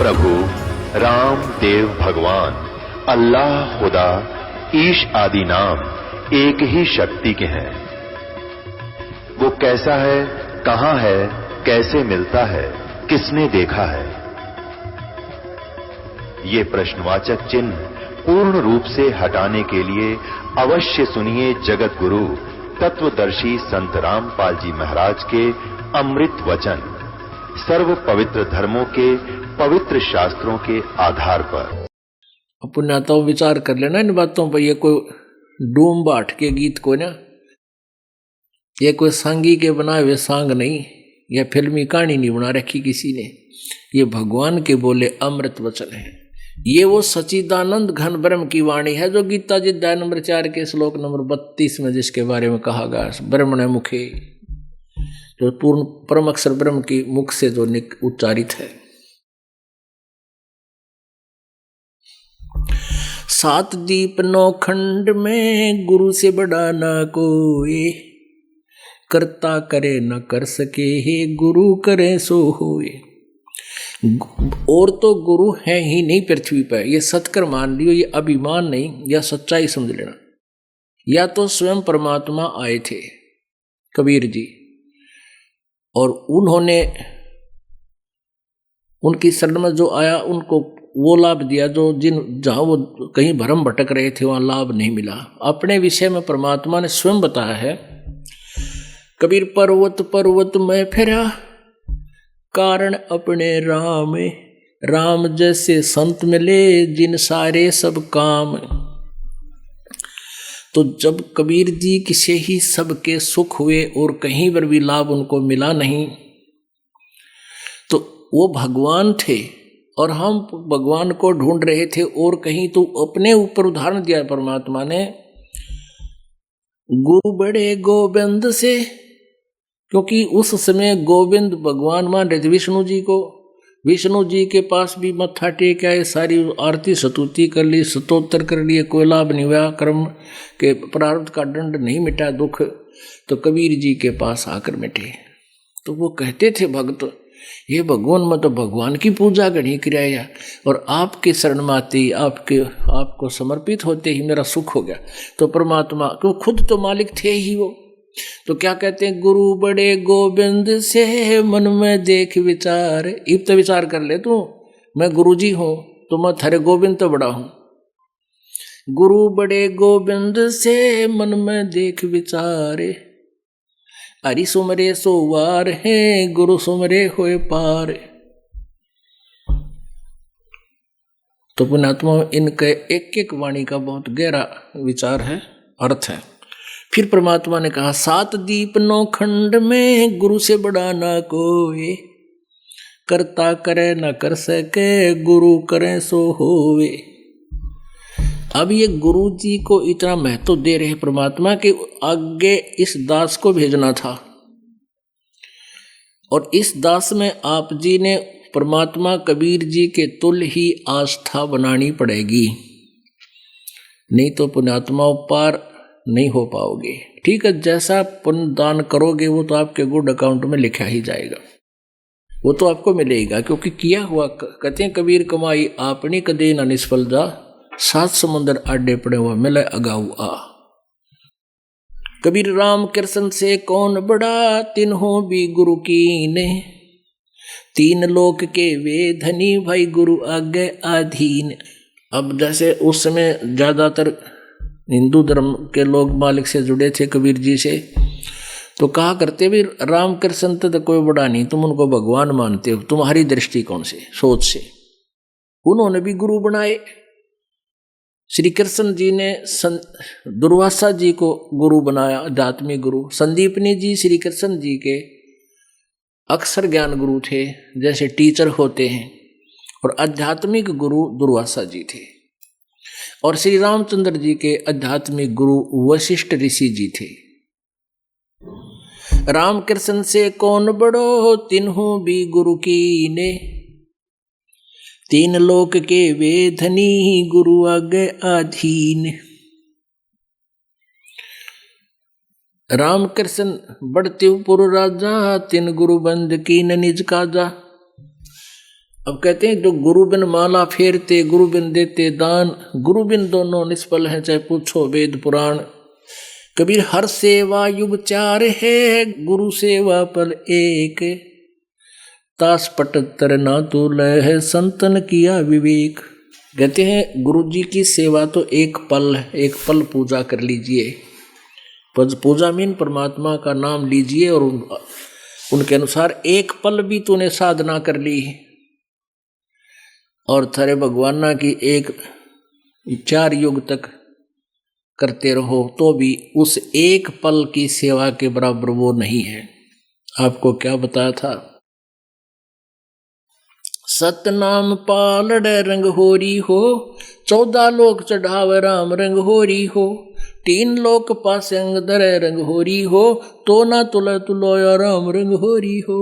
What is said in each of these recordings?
प्रभु राम देव भगवान अल्लाह खुदा ईश आदि नाम एक ही शक्ति के हैं। वो कैसा है, कहां है, कैसे मिलता है, किसने देखा है? ये प्रश्नवाचक चिन्ह पूर्ण रूप से हटाने के लिए अवश्य सुनिए जगत गुरु तत्वदर्शी संत रामपाल जी महाराज के अमृत वचन, सर्व पवित्र धर्मों के पवित्र शास्त्रों के आधार पर। पुण्यात्माओं विचार कर लेना इन बातों पर। ये कोई डूम बाट के गीत को ना, ये कोई सांगी के बनाए हुए सांग नहीं, यह फिल्मी कहानी नहीं बना रखी किसी ने। ये भगवान के बोले अमृत वचन है। ये वो सच्चिदानंद घन ब्रह्म की वाणी है जो गीता जी अध्याय नंबर 4 के श्लोक नंबर 32 में जिसके बारे में कहा गया, ब्रह्मण मुखे, जो पूर्ण परम अक्षर ब्रह्म की मुख से जो उच्चारित है। 7 दीप 9 खंड में गुरु से बड़ा ना कोई, करता करे न कर सके, हे गुरु करे सो होए। और तो गुरु है ही नहीं पृथ्वी पर, ये सत्कर मान लियो, ये अभिमान नहीं, या सच्चाई समझ लेना। या तो स्वयं परमात्मा आए थे कबीर जी, और उन्होंने उनकी शरण में जो आया उनको वो लाभ दिया जो जहां वो कहीं भ्रम भटक रहे थे वहां लाभ नहीं मिला। अपने विषय में परमात्मा ने स्वयं बताया है, कबीर पर्वत पर्वत में फिरा, कारण अपने राम, राम जैसे संत मिले जिन सारे सब काम। तो जब कबीर जी किसे ही सबके सुख हुए और कहीं पर भी लाभ उनको मिला नहीं, तो वो भगवान थे और हम भगवान को ढूंढ रहे थे और कहीं। तो अपने ऊपर उदाहरण दिया परमात्मा ने, गुरु बड़े गोविंद से, क्योंकि उस समय गोविंद भगवान मान रहे थे विष्णु जी को। विष्णु जी के पास भी मत्था टेक आए, सारी आरती स्तुति कर ली, स्तोत्र कर लिए, कोई लाभ नहीं हुआ, कर्म के प्रारब्ध का दंड नहीं मिटा, दुख तो कबीर जी के पास आकर मिटे। तो वो कहते थे भक्त, ये भगवान में तो भगवान की पूजा गढ़ी किराया, और आपके शरण में आते ही आपको समर्पित होते ही मेरा सुख हो गया। तो परमात्मा क्यों, खुद तो मालिक थे ही वो। तो क्या कहते हैं, गुरु बड़े गोविंद से मन में देख विचार। इब तो विचार कर ले तू, मैं गुरु जी हूं तो मैं थारे गोविंद तो बड़ा हूं। गुरु बड़े गोविंद से मन में देख विचारे, हरि सुमरे सोवार है, गुरु सुमरे होए पार। तो पुण्यात्मा इनके एक एक वाणी का बहुत गहरा विचार है, अर्थ है। फिर परमात्मा ने कहा, 7 दीप 9 खंड में गुरु से बड़ा ना कोई, करता करे न कर सके, गुरु करे सो होवे। अब ये गुरु जी को इतना महत्व दे रहे परमात्मा के आगे इस दास को भेजना था, और इस दास में आप जी ने परमात्मा कबीर जी के तुल्य ही आस्था बनानी पड़ेगी, नहीं तो पुण्यात्मा पार नहीं हो पाओगे। ठीक है, जैसा पुण्य दान करोगे वो तो आपके गुड अकाउंट में लिखा ही जाएगा, वो तो आपको मिलेगा, क्योंकि किया हुआ। कहते हैं कबीर कमाई आपनी कदे ना निष्फल जा, 7 समुंदर आडे पड़े हुआ मिले अगाऊ आ। कबीर राम कृष्ण से कौन बड़ा, तिन्हों भी गुरु कीने, 3 लोक के वे धनी, भाई गुरु आगे आधीन। अब जैसे उस समय ज्यादातर हिंदू धर्म के लोग मालिक से जुड़े थे कबीर जी से, तो कहा करते भी राम कृष्ण तो कोई बड़ा नहीं, तुम उनको भगवान मानते हो, तुम्हारी दृष्टिकोण से सोच से। उन्होंने भी गुरु बनाए। श्री कृष्ण जी ने दुर्वासा जी को गुरु बनाया, आध्यात्मिक गुरु। संदीपनी जी श्री कृष्ण जी के अक्षर ज्ञान गुरु थे, जैसे टीचर होते हैं, और आध्यात्मिक गुरु दुर्वासा जी थे। और श्री रामचंद्र जी के आध्यात्मिक गुरु वशिष्ठ ऋषि जी थे। राम कृष्ण से कौन बड़ो, तिन्हों भी गुरु कीने, 3 लोक के वे धनी, गुरु आगे आधीन। राम कृष्ण बढ़ते पुर राजा, 3 गुरु बंद कीन निज काजा। अब कहते हैं जो गुरु बिन माला फेरते, गुरु बिन देते दान, गुरु बिन दोनों निष्फल हैं, चाहे पूछो वेद पुराण। कबीर हर सेवा युग चार है, गुरु सेवा पल एक। तास पटत्तर ना तो लह, संतन किया विवेक। कहते हैं गुरु जी की सेवा तो एक पल पूजा कर लीजिए। पूजा मीन परमात्मा का नाम लीजिए और उनके अनुसार एक पल भी तूने साधना कर ली और थारे भगवाना की एक 4 युग तक करते रहो तो भी उस एक पल की सेवा के बराबर वो नहीं है। आपको क्या बताया था? सतनाम पालड़े रंग होरी हो, 14 लोक चढ़ावे राम रंग होरी हो। 3 लोक पासे अंग धरे रंग होरी हो, तो ना तुले तुलोया राम रंग होरी हो।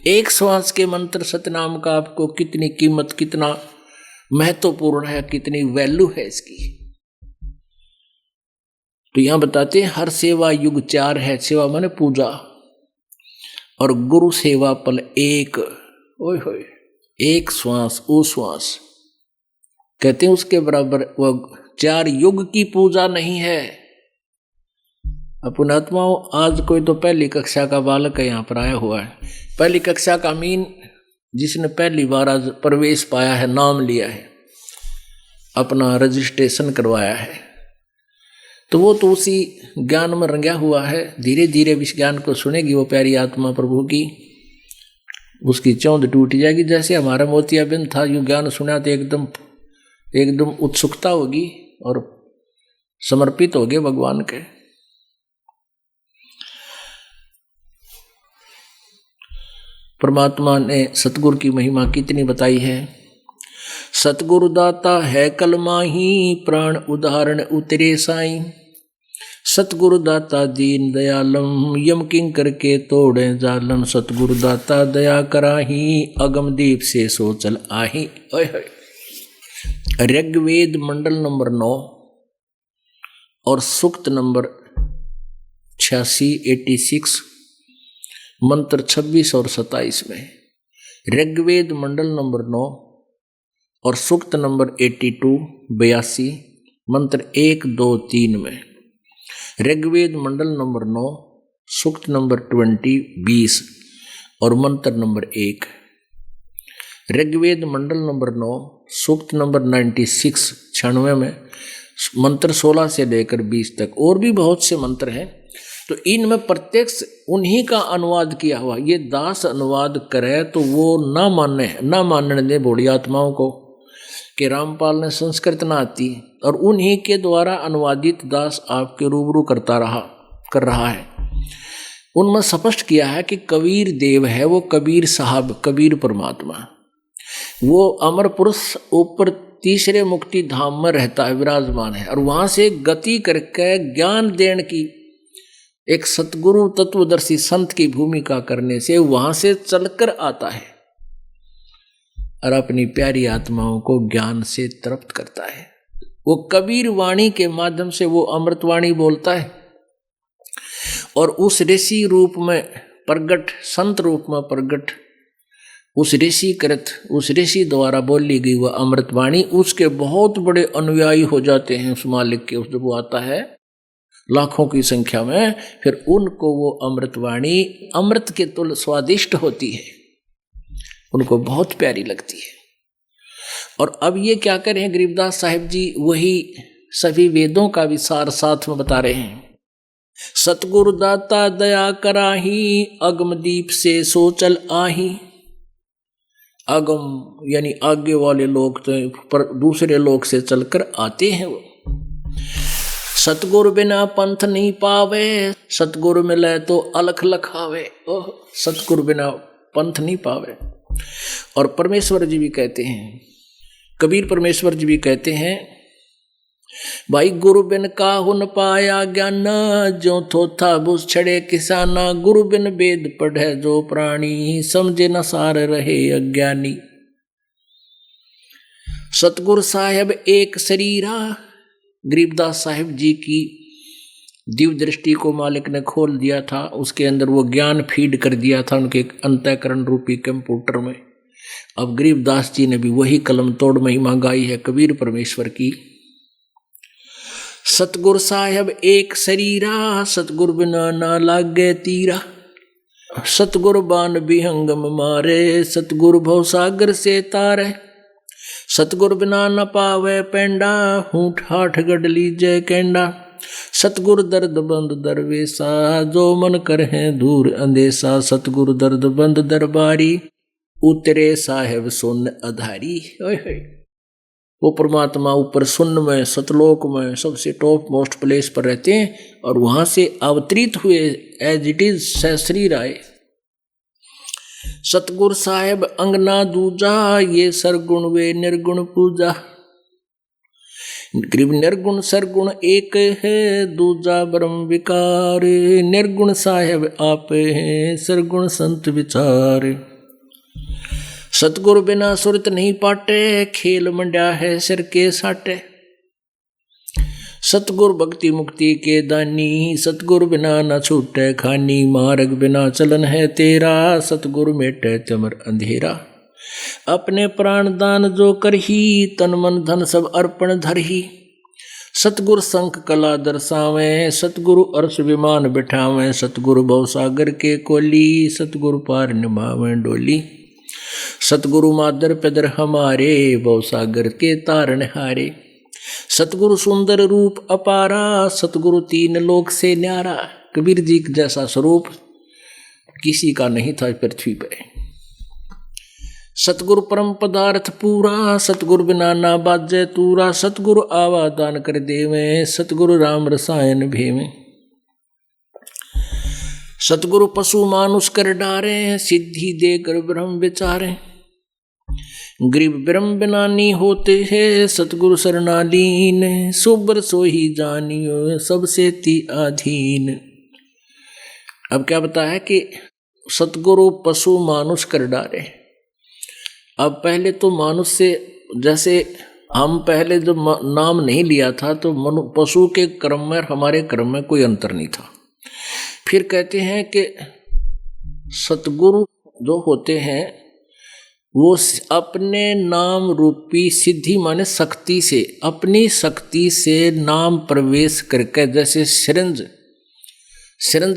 एक श्वास के मंत्र सतनाम का आपको कितनी कीमत, कितना महत्वपूर्ण है, कितनी वैल्यू है इसकी। तो यहां बताते हैं हर सेवा युग 4 है। सेवा माने पूजा, और गुरु सेवा पल एक। ओए होए, एक श्वास ओ श्वास। कहते हैं उसके बराबर वो 4 युग की पूजा नहीं है। अपन आत्माओं, आज कोई तो पहली कक्षा का बालक है यहाँ पर आया हुआ है। पहली कक्षा का मीन जिसने पहली बार आज प्रवेश पाया है, नाम लिया है, अपना रजिस्ट्रेशन करवाया है, तो वो तो उसी ज्ञान में रंगा हुआ है। धीरे धीरे इस ज्ञान को सुनेगी वो प्यारी आत्मा प्रभु की, उसकी चौंध टूट जाएगी। जैसे हमारा मोतियाबिंद था, यूँ ज्ञान सुना तो एकदम उत्सुकता होगी और समर्पित हो गए भगवान के। परमात्मा ने सतगुरु की महिमा कितनी बताई है। सतगुरु दाता है कलमाही, प्राण उदाहरण उतरे साई। सतगुरु दाता दीन दयालम, यम किंकर के तोड़े जालम। सतगुरु दाता दया कराही, अगम दीप से सोचल आही। ऋग्वेद मंडल नंबर 9 और सूक्त नंबर 86 मंत्र 26 और 27 में। ऋग्वेद मंडल नंबर 9 और सूक्त नंबर 82 मंत्र 1, 2, 3 में। ऋग्वेद मंडल नंबर 9 सूक्त नंबर 20 और मंत्र नंबर 1। ऋग्वेद मंडल नंबर 9 सूक्त नंबर 96 में मंत्र 16 से लेकर 20 तक। और भी बहुत से मंत्र हैं, तो इनमें प्रत्यक्ष उन्हीं का अनुवाद किया हुआ। ये दास अनुवाद करे तो वो ना मानने दे बूढ़ी आत्माओं को कि रामपाल ने संस्कृत ना आती, और उन्हीं के द्वारा अनुवादित दास आपके रूबरू कर रहा है। उनमें स्पष्ट किया है कि कबीर देव है, वो कबीर साहब, कबीर परमात्मा, वो अमर पुरुष ऊपर तीसरे मुक्ति धाम में रहता है, विराजमान है, और वहां से गति करके ज्ञान देने की एक सतगुरु तत्वदर्शी संत की भूमिका करने से वहां से चलकर आता है और अपनी प्यारी आत्माओं को ज्ञान से तृप्त करता है। वो कबीर वाणी के माध्यम से वो अमृतवाणी बोलता है, और उस ऋषि रूप में प्रगट, संत रूप में प्रगट, उस ऋषि द्वारा बोली गई वह अमृतवाणी उसके बहुत बड़े अनुयायी हो जाते हैं। उस मालिक के, जब वो आता है लाखों की संख्या में, फिर उनको वो अमृतवाणी अमृत के तुल्य स्वादिष्ट होती है, उनको बहुत प्यारी लगती है। और अब ये क्या करें गरीबदास साहिब जी, वही सभी वेदों का विसार साथ में बता रहे हैं। सतगुरु दाता दया कराही, अगम दीप से सोचल आही। अगम यानी आगे वाले लोग तो पर दूसरे लोग से चलकर आते हैं। वो सतगुरु बिना पंथ नहीं पावे, सतगुरु मिले तो अलख लखावे। ओह, सतगुरु बिना पंथ नहीं पावे। और परमेश्वर जी भी कहते हैं, कबीर परमेश्वर जी भी कहते हैं, भाई गुरु बिन काहु न पाया ज्ञान, जो थोथा बुस छड़े किसाना। गुरु बिन वेद पढ़े जो प्राणी, समझे न सार रहे अज्ञानी। सतगुरु साहेब एक शरीरा, गरीबदास साहिब जी की दिव्य दृष्टि को मालिक ने खोल दिया था, उसके अंदर वो ज्ञान फीड कर दिया था उनके अंतःकरण रूपी कंप्यूटर में। अब गरीबदास जी ने भी वही कलम तोड़ महिमा गाई है कबीर परमेश्वर की। सतगुर साहब एक शरीरा, सतगुर बिना ना लागे तीरा। सतगुर बान बिहंगम मारे, सतगुर भव सागर से तारे। सतगुर बिना न पावे पेंडा, हूठ हाठ गढ़ लीजे केंडा। सतगुर दर्द बंद दरवेसा, जो मन करहे दूर अंदेसा। सतगुर दर्द बंद दरबारी, उतरे साहेब सुन अधारी। वो परमात्मा ऊपर सुन्न में, सतलोक में सबसे टॉप मोस्ट प्लेस पर रहते हैं और वहां से अवतरित हुए एज इट इज सहस्री आए। सतगुर साहेब अंगना दूजा, ये सरगुण वे निर्गुण पूजा। निर्गुण सरगुण एक है, दूजा ब्रह्म विकार। निर्गुण साहेब आप हैं, सरगुण संत विचार। सतगुरु बिना सुरत नहीं पाटे, खेल मंड्या है सिर के साटे। सतगुरु भक्ति मुक्ति के दानी, सतगुरु बिना न छूटे खानी। मार्ग बिना चलन है तेरा, सतगुरु मेटे चमर अंधेरा। अपने प्राण दान जो करही, तन मन धन सब अर्पण धरही। सतगुरु संख कला दर्शावे, सतगुरु अर्श विमान बिठावे। सतगुरु भव सागर के कोली, सतगुरु पार निभावे डोली। सतगुरु मादर पिदर हमारे, भव सागर के तारण हारे। सतगुरु सुंदर रूप अपारा, सतगुरु तीन लोक से न्यारा। कबीर जी जैसा स्वरूप किसी का नहीं था पृथ्वी पे। सतगुरु परम पदार्थ पूरा, सतगुरु बिना ना बाजे तूरा। सतगुरु आवा दान कर देवे, सतगुरु राम रसायन भेवे। सतगुरु पशु मानुष कर डारे, सिद्धि देकर ब्रह्म विचारे। गरीब ब्रह्म बिनानी होते हैं, सतगुरु शरणालीन। सुबर सोही जानियो, सबसे ती आधीन। अब क्या बता है कि सतगुरु पशु मानुष कर डारे। अब पहले तो मानुष से, जैसे हम पहले जब नाम नहीं लिया था तो पशु के क्रम में हमारे क्रम में कोई अंतर नहीं था। फिर कहते हैं कि सतगुरु जो होते हैं वो अपने नाम रूपी सिद्धि माने शक्ति से, अपनी शक्ति से नाम प्रवेश करके, जैसे सिरंज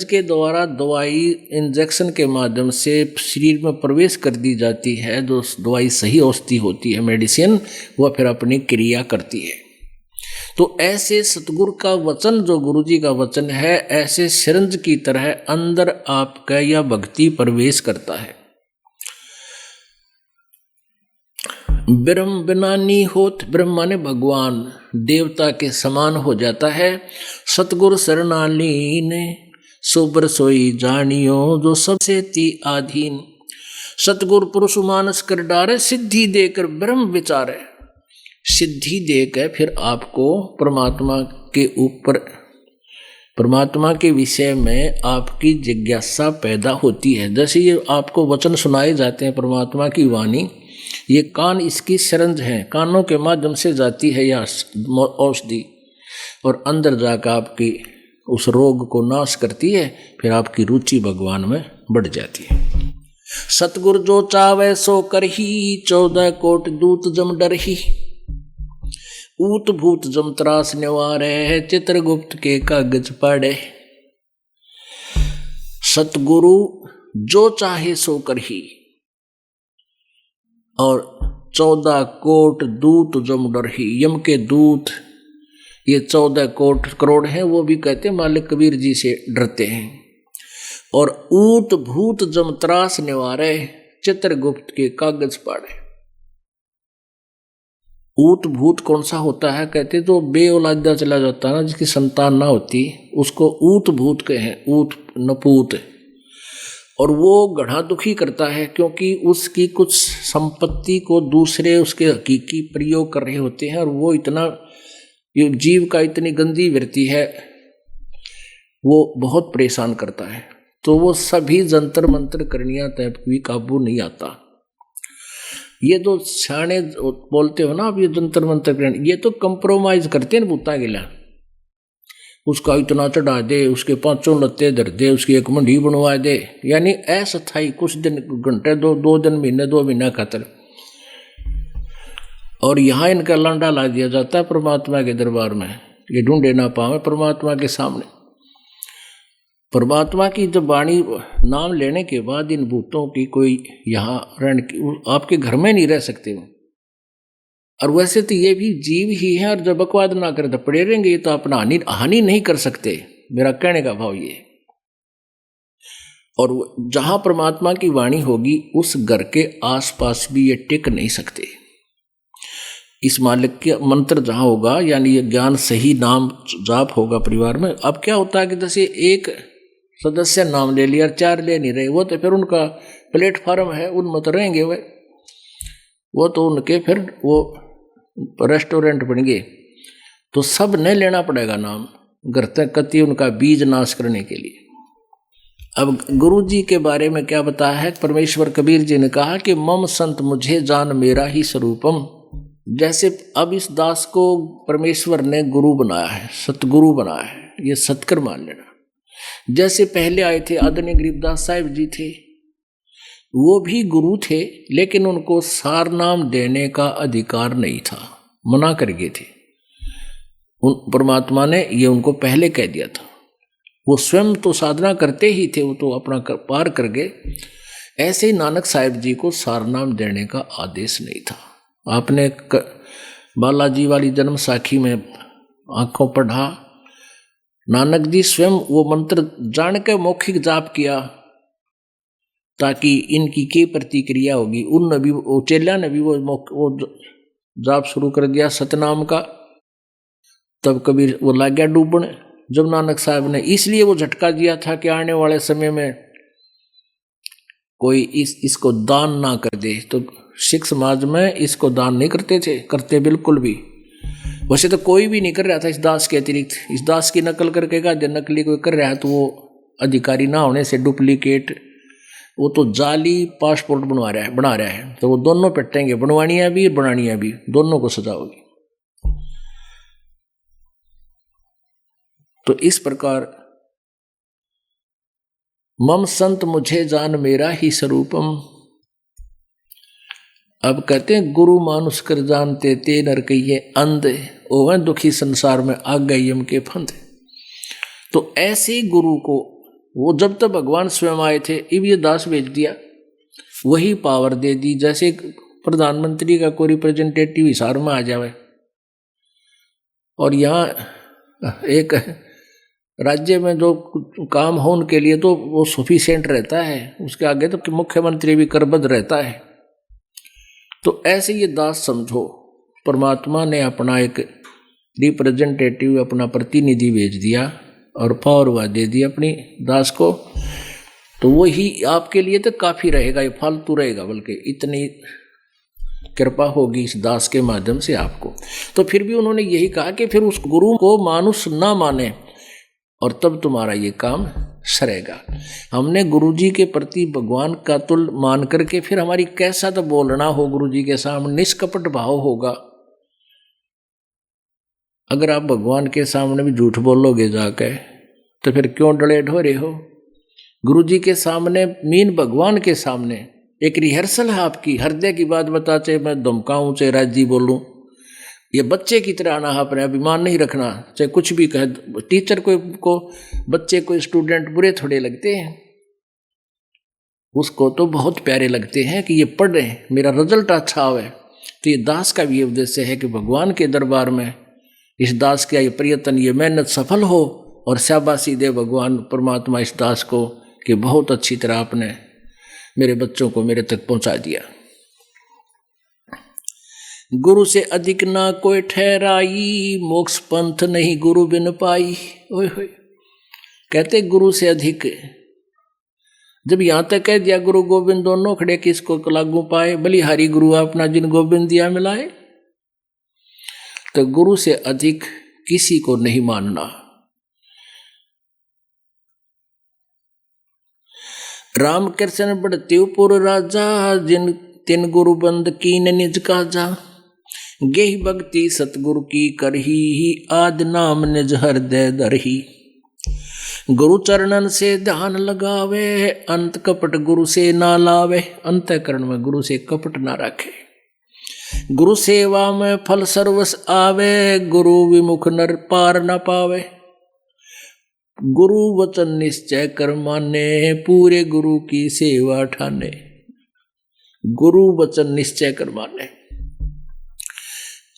के द्वारा दवाई इंजेक्शन के माध्यम से शरीर में प्रवेश कर दी जाती है, जो दवाई सही औषधि होती है मेडिसिन, वह फिर अपनी क्रिया करती है। तो ऐसे सतगुरु का वचन, जो गुरु जी का वचन है, ऐसे सिरंज की तरह अंदर आपका यह भक्ति प्रवेश करता है। ब्रह्म बिनानी होत, ब्रह्म माने भगवान, देवता के समान हो जाता है। सतगुरु शरणालीन, सुबर सोई जानियो, जो सबसे ती आधीन। सतगुरु पुरुष मानस कर डारे, सिद्धि देकर ब्रह्म विचारे। सिद्धि देकर फिर आपको परमात्मा के ऊपर, परमात्मा के विषय में आपकी जिज्ञासा पैदा होती है। जैसे ये आपको वचन सुनाए जाते हैं परमात्मा की वाणी, ये कान इसकी सरंज है, कानों के माध्यम से जाती है यह औषधि और अंदर जाकर आपकी उस रोग को नाश करती है। फिर आपकी रुचि भगवान में बढ़ जाती है। सतगुरु जो चावे सो करही, 14 कोट दूत जम डरही। ऊत भूत जम त्रास निवारे, चित्रगुप्त के कागज पाड़े। सतगुरु जो चाहे सो करही, और 14 कोट दूत जम डरही। यम के दूत ये 14 कोट करोड़ हैं, वो भी कहते हैं मालिक कबीर जी से डरते हैं। और ऊत भूत जम त्रास निवारे, चित्रगुप्त के कागज पाड़े। ऊत भूत कौन सा होता है? कहते तो बेऔलादा चला जाता है ना, जिसकी संतान ना होती, उसको ऊत भूत कहे, ऊत नपूत। और वो गढ़ा दुखी करता है क्योंकि उसकी कुछ संपत्ति को दूसरे उसके हकीकी प्रयोग कर रहे होते हैं, और वो इतना, ये जीव का इतनी गंदी वृत्ति है, वो बहुत परेशान करता है। तो वो सभी जंतर मंत्र करनिया तय भी काबू नहीं आता। ये तो सियाने बोलते हो ना, अब ये जंतर मंत्र करने, ये तो कंप्रोमाइज करते हैं भूता गिला। उसका इतना चढ़ा दे, उसके 5 लत्ते धर दे, उसकी एक मंडी बनवा दे, यानी अस्थायी कुछ दिन घंटे, 2 दिन महीने 2 महीना खातर। और यहाँ इनका लांडा ला दिया जाता है परमात्मा के दरबार में, ये ढूंढे ना पावे परमात्मा के सामने। परमात्मा की जब वाणी नाम लेने के बाद इन भूतों की कोई यहाँ आपके घर में नहीं रह सकते वो। और वैसे तो ये भी जीव ही है, और जब बकवाद ना करे तो पड़े रहेंगे, ये तो अपना हानि नहीं कर सकते, मेरा कहने का भाव ये। और जहां परमात्मा की वाणी होगी उस घर के आसपास भी ये टिक नहीं सकते। इस मालिक के मंत्र जहां होगा, यानी ये ज्ञान सही नाम जाप होगा परिवार में। अब क्या होता है कि जैसे एक सदस्य नाम ले लिया और 4 ले नहीं रहे, वो तो फिर उनका प्लेटफॉर्म है, उनमें तो रहेंगे वो तो उनके फिर वो रेस्टोरेंट बन गए। तो सब ने लेना पड़ेगा नाम घर तक कति उनका बीज नाश करने के लिए। अब गुरु जी के बारे में क्या बताया है, परमेश्वर कबीर जी ने कहा कि मम संत मुझे जान मेरा ही स्वरूपम। जैसे अब इस दास को परमेश्वर ने गुरु बनाया है, सतगुरु बनाया है, ये सत्कर मान लेना। जैसे पहले आए थे आदरणीय गरीबदास साहिब जी थे, वो भी गुरु थे, लेकिन उनको सार नाम देने का अधिकार नहीं था, मना कर गए थे। उन परमात्मा ने ये उनको पहले कह दिया था। वो स्वयं तो साधना करते ही थे, वो तो अपना पार कर गए। ऐसे ही नानक साहिब जी को सार नाम देने का आदेश नहीं था। आपने बालाजी वाली जन्म साखी में आंखों पढ़ा, नानक जी स्वयं वो मंत्र जान के मौखिक जाप किया ताकि इनकी क्या प्रतिक्रिया होगी। उन भी वो चेला ने भी वो जाप शुरू कर दिया सतनाम का। तब कबीर वो लग गया डूबने, जब नानक साहब ने इसलिए वो झटका दिया था कि आने वाले समय में कोई इसको दान ना कर दे। तो सिख समाज में इसको दान नहीं करते बिल्कुल भी। वैसे तो कोई भी नहीं कर रहा था इस दास के अतिरिक्त। इस दास की नकल करके का नकली कोई कर रहा है तो वो अधिकारी ना होने से डुप्लीकेट, वो तो जाली पासपोर्ट बना रहा है। तो वो दोनों पिटेंगे, बनवानियां भी बनानियां भी, दोनों को सजा होगी। तो इस प्रकार मम संत मुझे जान मेरा ही स्वरूपम। अब कहते हैं गुरु मानुष कर जानते ते नर कहिए अंध, ओवं दुखी संसार में आ गए यम के फंद। तो ऐसे गुरु को वो जब तक भगवान स्वयं आए थे, अब ये दास भेज दिया, वही पावर दे दी। जैसे प्रधानमंत्री का कोई रिप्रेजेंटेटिव हिसार में आ जावे और यहाँ एक राज्य में जो काम हो उनके लिए तो वो सफिशिएंट रहता है, उसके आगे तो मुख्यमंत्री भी करबद्ध रहता है। तो ऐसे ये दास समझो, परमात्मा ने अपना एक रिप्रेजेंटेटिव, अपना प्रतिनिधि भेज दिया और पावर दे दी अपनी दास को। तो वही आपके लिए तो काफी रहेगा, ये फालतू रहेगा, बल्कि इतनी कृपा होगी इस दास के माध्यम से आपको। तो फिर भी उन्होंने यही कहा कि फिर उस गुरु को मानुष ना माने और तब तुम्हारा ये काम सरेगा। हमने गुरुजी के प्रति भगवान का तुल मान करके फिर हमारी कैसा तो बोलना हो गुरुजी के सामने, निष्कपट भाव होगा। अगर आप भगवान के सामने भी झूठ बोलोगे जाके तो फिर क्यों डरे ढोरे हो। गुरुजी के सामने मीन भगवान के सामने एक रिहर्सल है आपकी, हृदय की बात बता, चाहे मैं धमकाऊं चाहे राजी बोलूं, ये बच्चे की तरह आना, अपने अभिमान नहीं रखना, चाहे कुछ भी कहे। टीचर को बच्चे को स्टूडेंट बुरे थोड़े लगते हैं, उसको तो बहुत प्यारे लगते हैं कि ये पढ़ रहे हैं, मेरा रिजल्ट अच्छा हो। तो ये दास का भी उद्देश्य है कि भगवान के दरबार में इस दास का ये प्रयत्न, ये मेहनत सफल हो और शाबाशी दे भगवान परमात्मा इस दास को कि बहुत अच्छी तरह आपने मेरे बच्चों को मेरे तक पहुंचा दिया। गुरु से अधिक ना कोई ठहराई, मोक्ष पंथ नहीं गुरु बिन पाई। ओए होए, कहते गुरु से अधिक, जब यहां तक कह दिया गुरु गोविंद दोनों खड़े किसको लागू पाए, बलिहारी गुरु अपना जिन गोविंद दिया मिलाए। तो गुरु से अधिक किसी को नहीं मानना। रामकृष्ण बड़त्यूपुर राजा, जिन तिन गुरु बंद कीन निज काजा। गेहि भक्ति सतगुरु की करही, आद नाम निज हृदय धरही। गुरु चरणन से ध्यान लगावे, अंत कपट गुरु से ना लावे। अंतःकरण में गुरु से कपट ना रखे। गुरु सेवा में फल सर्वस आवे, गुरु विमुख नर पार न पावे। गुरु वचन निश्चय कर माने, पूरे गुरु की सेवा ठाने। गुरु वचन निश्चय कर माने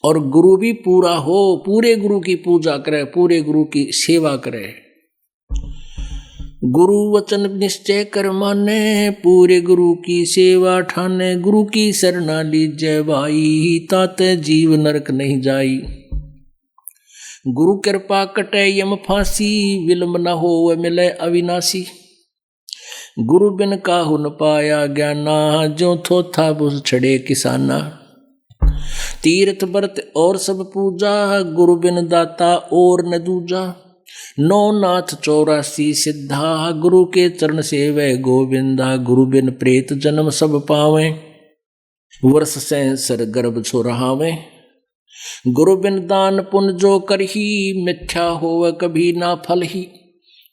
और गुरु भी पूरा हो, पूरे गुरु की पूजा करे, पूरे गुरु की सेवा करे। गुरु वचन निश्चय कर माने, पूरे गुरु की सेवा ठाने। गुरु की शरणा लीजय भाई, ताते जीव नरक नहीं जाई। गुरु कृपा कटे यम फांसी, विलंब न हो मिले अविनाशी। गुरु बिन काहु न पाया ज्ञाना, जो थोथा बुझ छड़े किसाना। तीर्थ व्रत और सब पूजा, गुरु बिन दाता और न दूजा। नौ नाथ 84 सिद्धा, गुरु के चरण सेवै गोविंदा। गुरु बिन प्रेत जन्म सब पावे, वर्ष सहस्र गर्भ छोरहावे। गुरु बिन दान पुण्य जो करही, मिथ्या होवे कभी ना फल ही।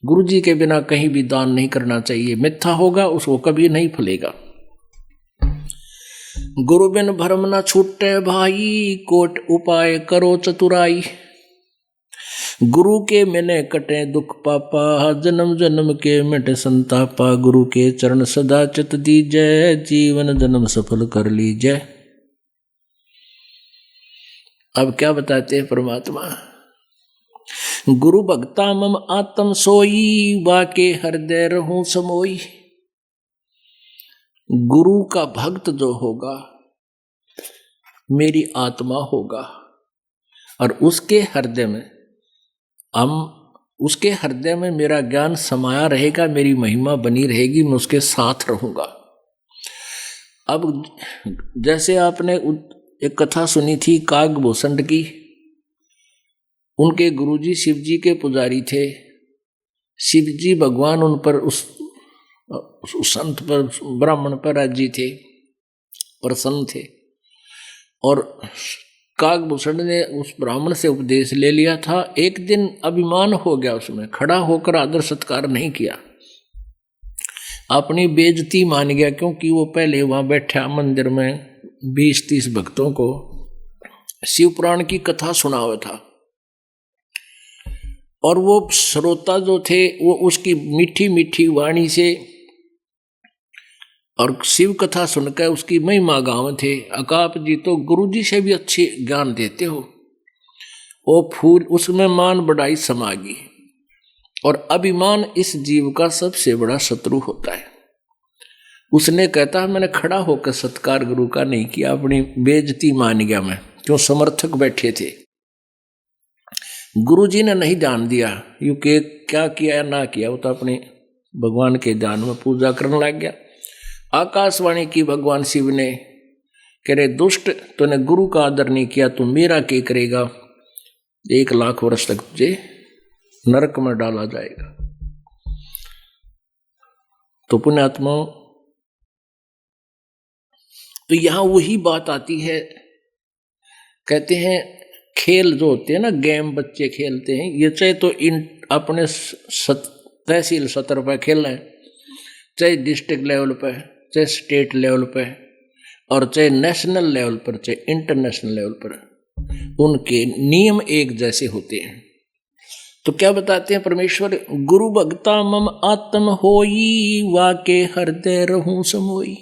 गुरु जी के बिना कहीं भी दान नहीं करना चाहिए, मिथ्या होगा उसको कभी नहीं फलेगा। गुरु बिन भरम न छूटे भाई, कोट उपाय करो चतुराई। गुरु के मिले कटे दुख पापा, जन्म जन्म के मिटे संतापा। गुरु के चरण सदा चित दीजय, जीवन जन्म सफल कर लीजय। अब क्या बताते हैं परमात्मा? गुरु भक्ता मम आत्म सोई, वाके हृदय रहूं समोई। गुरु का भक्त जो होगा मेरी आत्मा होगा, और उसके हृदय में मेरा ज्ञान समाया रहेगा, मेरी महिमा बनी रहेगी, मैं उसके साथ रहूंगा। अब जैसे आपने एक कथा सुनी थी कागभूषण की। उनके गुरुजी शिवजी के पुजारी थे। शिवजी भगवान उन पर उस संत पर, ब्राह्मण पर राजी थे, प्रसन्न थे। और कागभूषण ने उस ब्राह्मण से उपदेश ले लिया था। एक दिन अभिमान हो गया, उसमें खड़ा होकर आदर सत्कार नहीं किया, अपनी बेइज्जती मान गया। क्योंकि वो पहले वहां बैठा मंदिर में 20-30 भक्तों को शिव पुराण की कथा सुना हुआ था, और वो श्रोता जो थे वो उसकी मीठी मीठी वाणी से और शिव कथा सुनकर उसकी महिमा गाँव थे। अकाप जी तो गुरु जी से भी अच्छे ज्ञान देते हो। वो फूल उसमें मान बढ़ाई समागी, और अभिमान इस जीव का सबसे बड़ा शत्रु होता है। उसने कहता है मैंने खड़ा होकर सत्कार गुरु का नहीं किया, अपनी बेइज्जती मान गया मैं, क्यों समर्थक बैठे थे। गुरु जी ने नहीं ध्यान दिया, क्योंकि क्या किया ना किया वो तो अपने भगवान के ध्यान में पूजा करने लग गया। आकाशवाणी की भगवान शिव ने, कह रहे दुष्ट तूने गुरु का आदर नहीं किया, तू मेरा क्या करेगा, 1 लाख वर्ष तक तुझे नरक में डाला जाएगा। तो पुण्यात्माओं, तो यहां वही बात आती है। कहते हैं खेल जो होते हैं ना, गेम बच्चे खेलते हैं, ये चाहे तो अपने तहसील सतर पर खेल रहे, चाहे डिस्ट्रिक्ट लेवल पर, चाहे स्टेट लेवल पर, और चाहे नेशनल लेवल पर, चाहे इंटरनेशनल लेवल पर, उनके नियम एक जैसे होते हैं। तो क्या बताते हैं परमेश्वर? गुरु भक्ता मम आत्म होई, वाके हृदय रहूं समोई।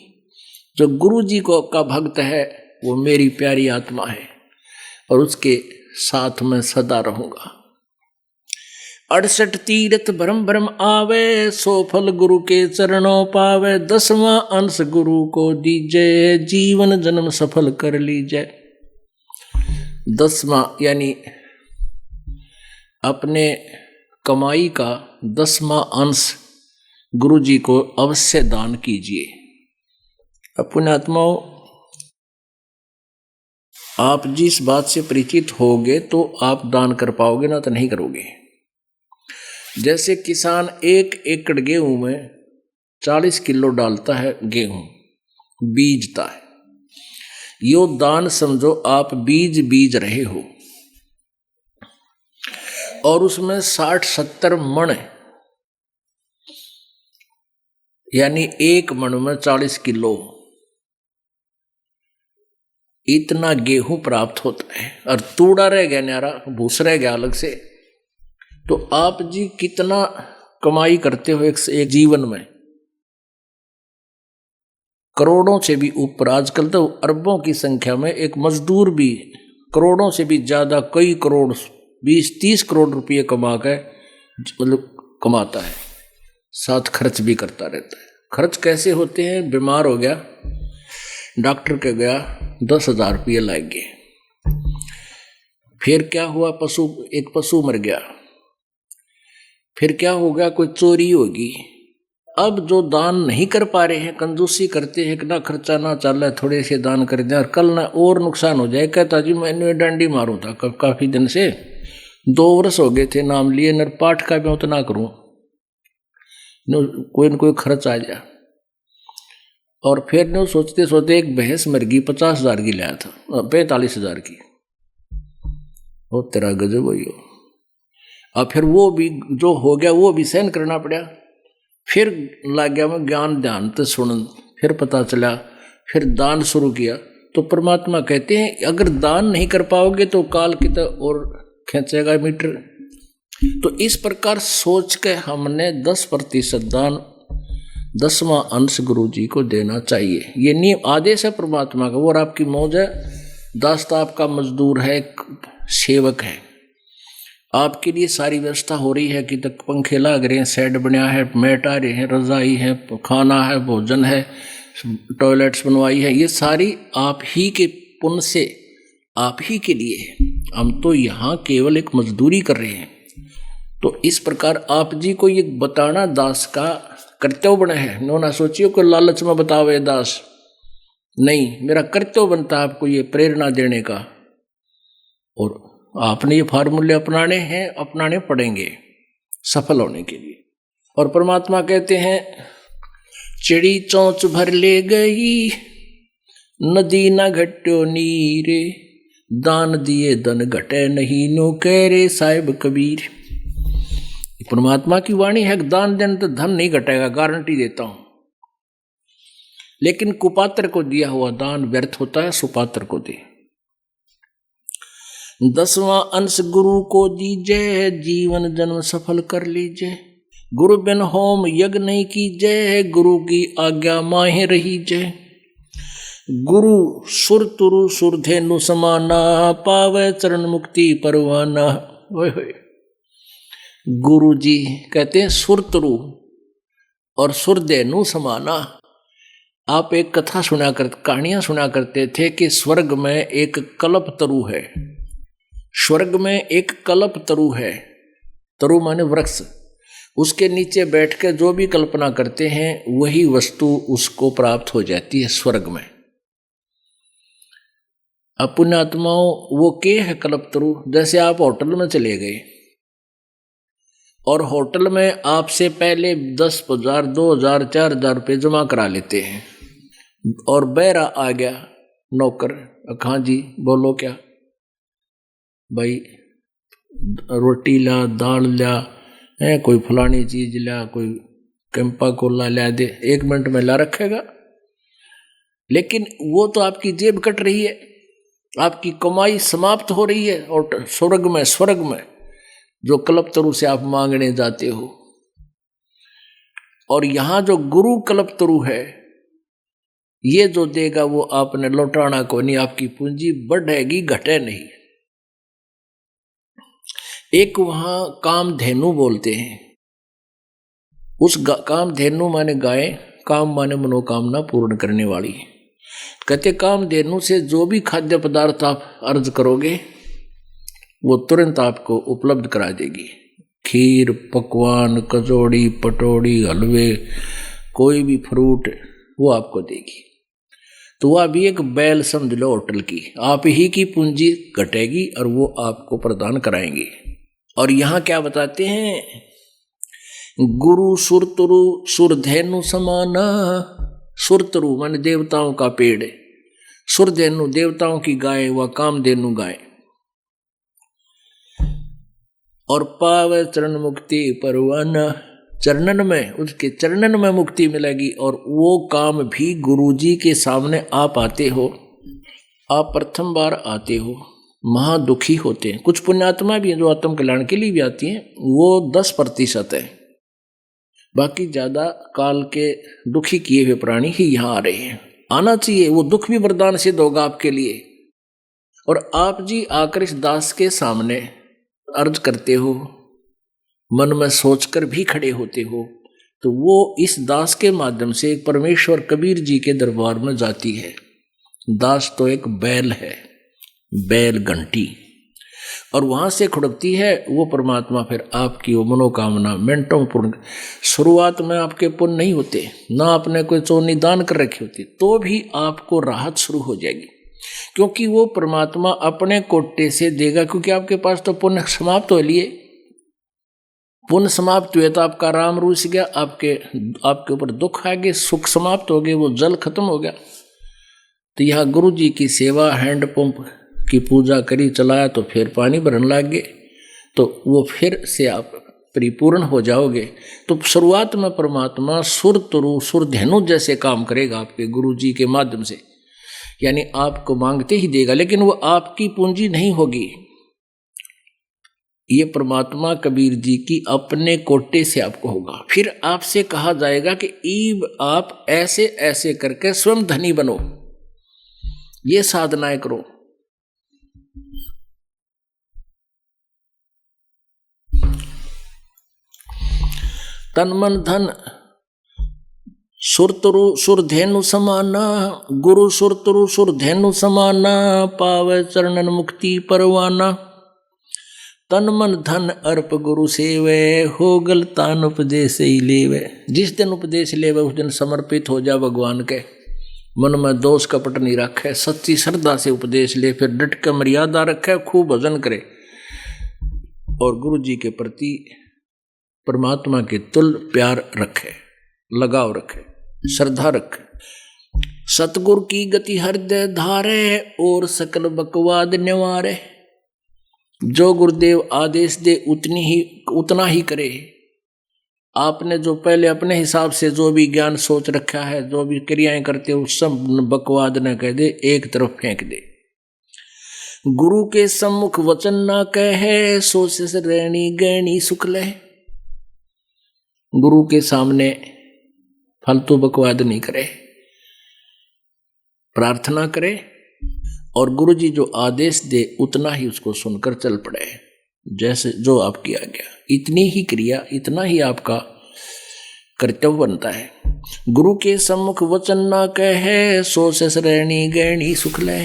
जो गुरु जी को का भक्त है वो मेरी प्यारी आत्मा है, और उसके साथ में सदा रहूंगा। 68 तीर्थ भरम भरम आवे, 100 फल गुरु के चरणों पावे। 10वां अंश गुरु को दीजय, जीवन जन्म सफल कर लीजय। 10वां यानी अपने कमाई का 10वां अंश गुरु जी को अवश्य दान कीजिए। अपने आत्माओं, आप जिस बात से परिचित होगे तो आप दान कर पाओगे, ना तो नहीं करोगे। जैसे किसान 1 एकड़ गेहूं में 40 किलो डालता है, गेहूं बीजता है, यो दान समझो आप बीज बीज रहे हो, और उसमें 60-70 मण, यानी 1 मण में 40 किलो इतना गेहूं प्राप्त होता है, और तूड़ा रह गया न्यारा, भूस रह गया अलग से। तो आप जी कितना कमाई करते हो एक जीवन में, करोड़ों से भी ऊपर। आजकल तो अरबों की संख्या में एक मजदूर भी करोड़ों से भी ज्यादा, कई करोड़, 20-30 करोड़ रुपये कमा के मतलब कमाता है, साथ खर्च भी करता रहता है। खर्च कैसे होते हैं? बीमार हो गया, डॉक्टर के गया, 10,000 रुपये लग गए। फिर क्या हुआ? एक पशु मर गया। फिर क्या हो गया? कोई चोरी होगी। अब जो दान नहीं कर पा रहे हैं, कंजूसी करते हैं कि ना खर्चा ना चल, थोड़े से दान कर दें, कल ना और नुकसान हो जाए। कहता जी मैंने डंडी मारूं था काफी दिन से, 2 वर्ष हो गए थे नाम लिए, नर पाठ का भी उतना करूं, कोई न कोई खर्च आ जाए। और फिर ने सोचते सोचते एक भैंस मर गई, 50,000 की लाया था, 45,000 की। वो तेरा गजब हो। और फिर वो भी जो हो गया वो भी सहन करना पड़ा। फिर लग गया मैं ज्ञान ध्यान तो सुन, फिर पता चला, फिर दान शुरू किया। तो परमात्मा कहते हैं अगर दान नहीं कर पाओगे तो काल की तो और खींचेगा मीटर। तो इस प्रकार सोच के हमने 10% दान, 10वां अंश गुरु जी को देना चाहिए। ये नियम आदेश है परमात्मा का। और आपकी मौज है, दास तो आपका मजदूर है, सेवक है, आपके लिए सारी व्यवस्था हो रही है कि तक पंखे लग रहे हैं, शेड बनया है, मैट आ रहे हैं, रजाई है, खाना है, भोजन है, टॉयलेट्स बनवाई है, ये सारी आप ही के पुण्य से, आप ही के लिए है। हम तो यहाँ केवल एक मजदूरी कर रहे हैं। तो इस प्रकार आप जी को ये बताना दास का कर्तव्य बना है। नो ना सोचियो कि लालच में बतावे दास, नहीं, मेरा कर्तव्य बनता है आपको ये प्रेरणा देने का। और आपने ये फार्मूले अपनाने हैं, अपनाने पड़ेंगे सफल होने के लिए। और परमात्मा कहते हैं चिड़ी चोंच भर ले गई, नदी न घट्यो नीरे, दान दिए धन घटे नहीं, नो कह रे साहिब कबीर। परमात्मा की वाणी है, दान देने तो धन नहीं घटेगा, गारंटी देता हूं। लेकिन कुपात्र को दिया हुआ दान व्यर्थ होता है, सुपात्र को दे। 10वां अंश गुरु को दीजिए, जीवन जन्म सफल कर लीजिए। गुरु बिन होम यज्ञ नहीं कीजिए, गुरु की आज्ञा माहे रहीजे। गुरु सुर तुरु सुरधेनु समाना, पावे चरण मुक्ति परवाना। गुरु जी कहते हैं सुरतरु और सुरधेनु समाना। आप एक कथा कहानियां सुना करते थे कि स्वर्ग में एक कल्प तरु है। स्वर्ग में एक कल्प तरु है, तरु माने वृक्ष। उसके नीचे बैठ के जो भी कल्पना करते हैं वही वस्तु उसको प्राप्त हो जाती है स्वर्ग में। अब पुण्यात्माओं, वो के है कल्प तरु? जैसे आप होटल में चले गए और होटल में आपसे पहले 10,000, 2,000, 4,000 रुपये जमा करा लेते हैं, और बहरा आ गया नौकर, हाँ जी बोलो क्या भाई, रोटी ला, दाल ला, है कोई फलानी चीज ला, कोई कैंपा कोला ला दे, 1 मिनट में ला रखेगा। लेकिन वो तो आपकी जेब कट रही है, आपकी कमाई समाप्त हो रही है। और स्वर्ग में जो कल्पतरु से आप मांगने जाते हो, और यहां जो गुरु कल्पतरु है, ये जो देगा वो आपने लौटाना को नहीं, आपकी पूंजी बढ़ेगी घटे नहीं। एक वहां कामधेनु बोलते हैं, उस कामधेनु माने गाय, काम माने मनोकामना पूर्ण करने वाली। कहते कामधेनु से जो भी खाद्य पदार्थ आप अर्ज करोगे वो तुरंत आपको उपलब्ध करा देगी। खीर, पकवान, कचौड़ी, पटौड़ी, हलवे, कोई भी फ्रूट वो आपको देगी। तो वह भी एक बैल समझ लो होटल की, आप ही की पूंजी घटेगी और वो आपको प्रदान कराएंगे। और यहां क्या बताते हैं, गुरु सुरतरु सुरधेनु समाना। सुरतरु माने देवताओं का पेड़, सुरधेनु देवताओं की गाय व कामधेनु गाय। और पावे चरण मुक्ति परवाना, चरणन में, उसके चरणन में मुक्ति मिलेगी। और वो काम भी गुरुजी के सामने आप आते हो, आप प्रथम बार आते हो, महादुखी होते हैं। कुछ पुण्यात्मा भी हैं जो आत्म कल्याण के लिए भी आती हैं, वो 10% है, बाकी ज्यादा काल के दुखी किए हुए प्राणी ही यहाँ आ रहे हैं। आना चाहिए, वो दुख भी वरदान सिद्ध होगा आपके लिए। और आप जी आकर इस दास के सामने अर्ज करते हो, मन में सोचकर भी खड़े होते हो, तो वो इस दास के माध्यम से परमेश्वर कबीर जी के दरबार में जाती है। दास तो एक बैल है, बैल घंटी, और वहां से खुड़कती है वो परमात्मा। फिर आपकी वो मनोकामना मिनटों पूर्ण। शुरुआत में आपके पुण्य नहीं होते, ना आपने कोई चोनी दान कर रखी होती, तो भी आपको राहत शुरू हो जाएगी, क्योंकि वो परमात्मा अपने कोटे से देगा। क्योंकि आपके पास तो पुण्य समाप्त हो लिए, पुण्य समाप्त हुए तो आपका राम रूस गया, आपके ऊपर दुख आ गए, सुख समाप्त हो गए, वो जल खत्म हो गया। तो यहाँ गुरु जी की सेवा, हैंडपंप की पूजा करी, चलाया, तो फिर पानी भरने लग गए, तो वो फिर से आप परिपूर्ण हो जाओगे। तो शुरुआत में परमात्मा सुर तरु सुर धेनु जैसे काम करेगा आपके गुरु जी के माध्यम से, यानी आपको मांगते ही देगा, लेकिन वो आपकी पूंजी नहीं होगी। ये परमात्मा कबीर जी की अपने कोटे से आपको होगा। फिर आपसे कहा जाएगा कि ईब आप ऐसे ऐसे करके स्वयं धनी बनो, ये साधनाएं करो। तन मन धन सुरतरु सुरधेनु समाना, गुरु सुरतरु सुरधेनु समाना, पावे चरणन मुक्ति परवाना। तन मन धन अर्प गुरु सेवे, हो गलतान उपदेश ही लेवे। जिस दिन उपदेश लेवे उस दिन समर्पित हो जा भगवान के, मन में दोष कपट नहीं रखे, सच्ची श्रद्धा से उपदेश ले, फिर डट के मर्यादा रखे, खूब भजन करे, और गुरु जी के प्रति परमात्मा के तुल प्यार रखे, लगाव रखे, श्रद्धा रखे। सतगुरु की गति हृदय धारे, और सकल बकवाद निवारे। जो गुरुदेव आदेश दे उतना ही करे। आपने जो पहले अपने हिसाब से जो भी ज्ञान सोच रखा है, जो भी क्रियाएं करते हो, सब बकवाद न कह दे, एक तरफ फेंक दे। गुरु के सम्मुख वचन ना कहे, सोच से रहनी गहनी सुख ले। गुरु के सामने फालतू बकवाद नहीं करे, प्रार्थना करे, और गुरु जी जो आदेश दे उतना ही उसको सुनकर चल पड़े, जैसे जो आपकी आज्ञा। इतनी ही क्रिया, इतना ही आपका कर्तव्य बनता है। गुरु के सम्मुख वचन ना कहे, सो शेष रहनी गहनी सुख ले।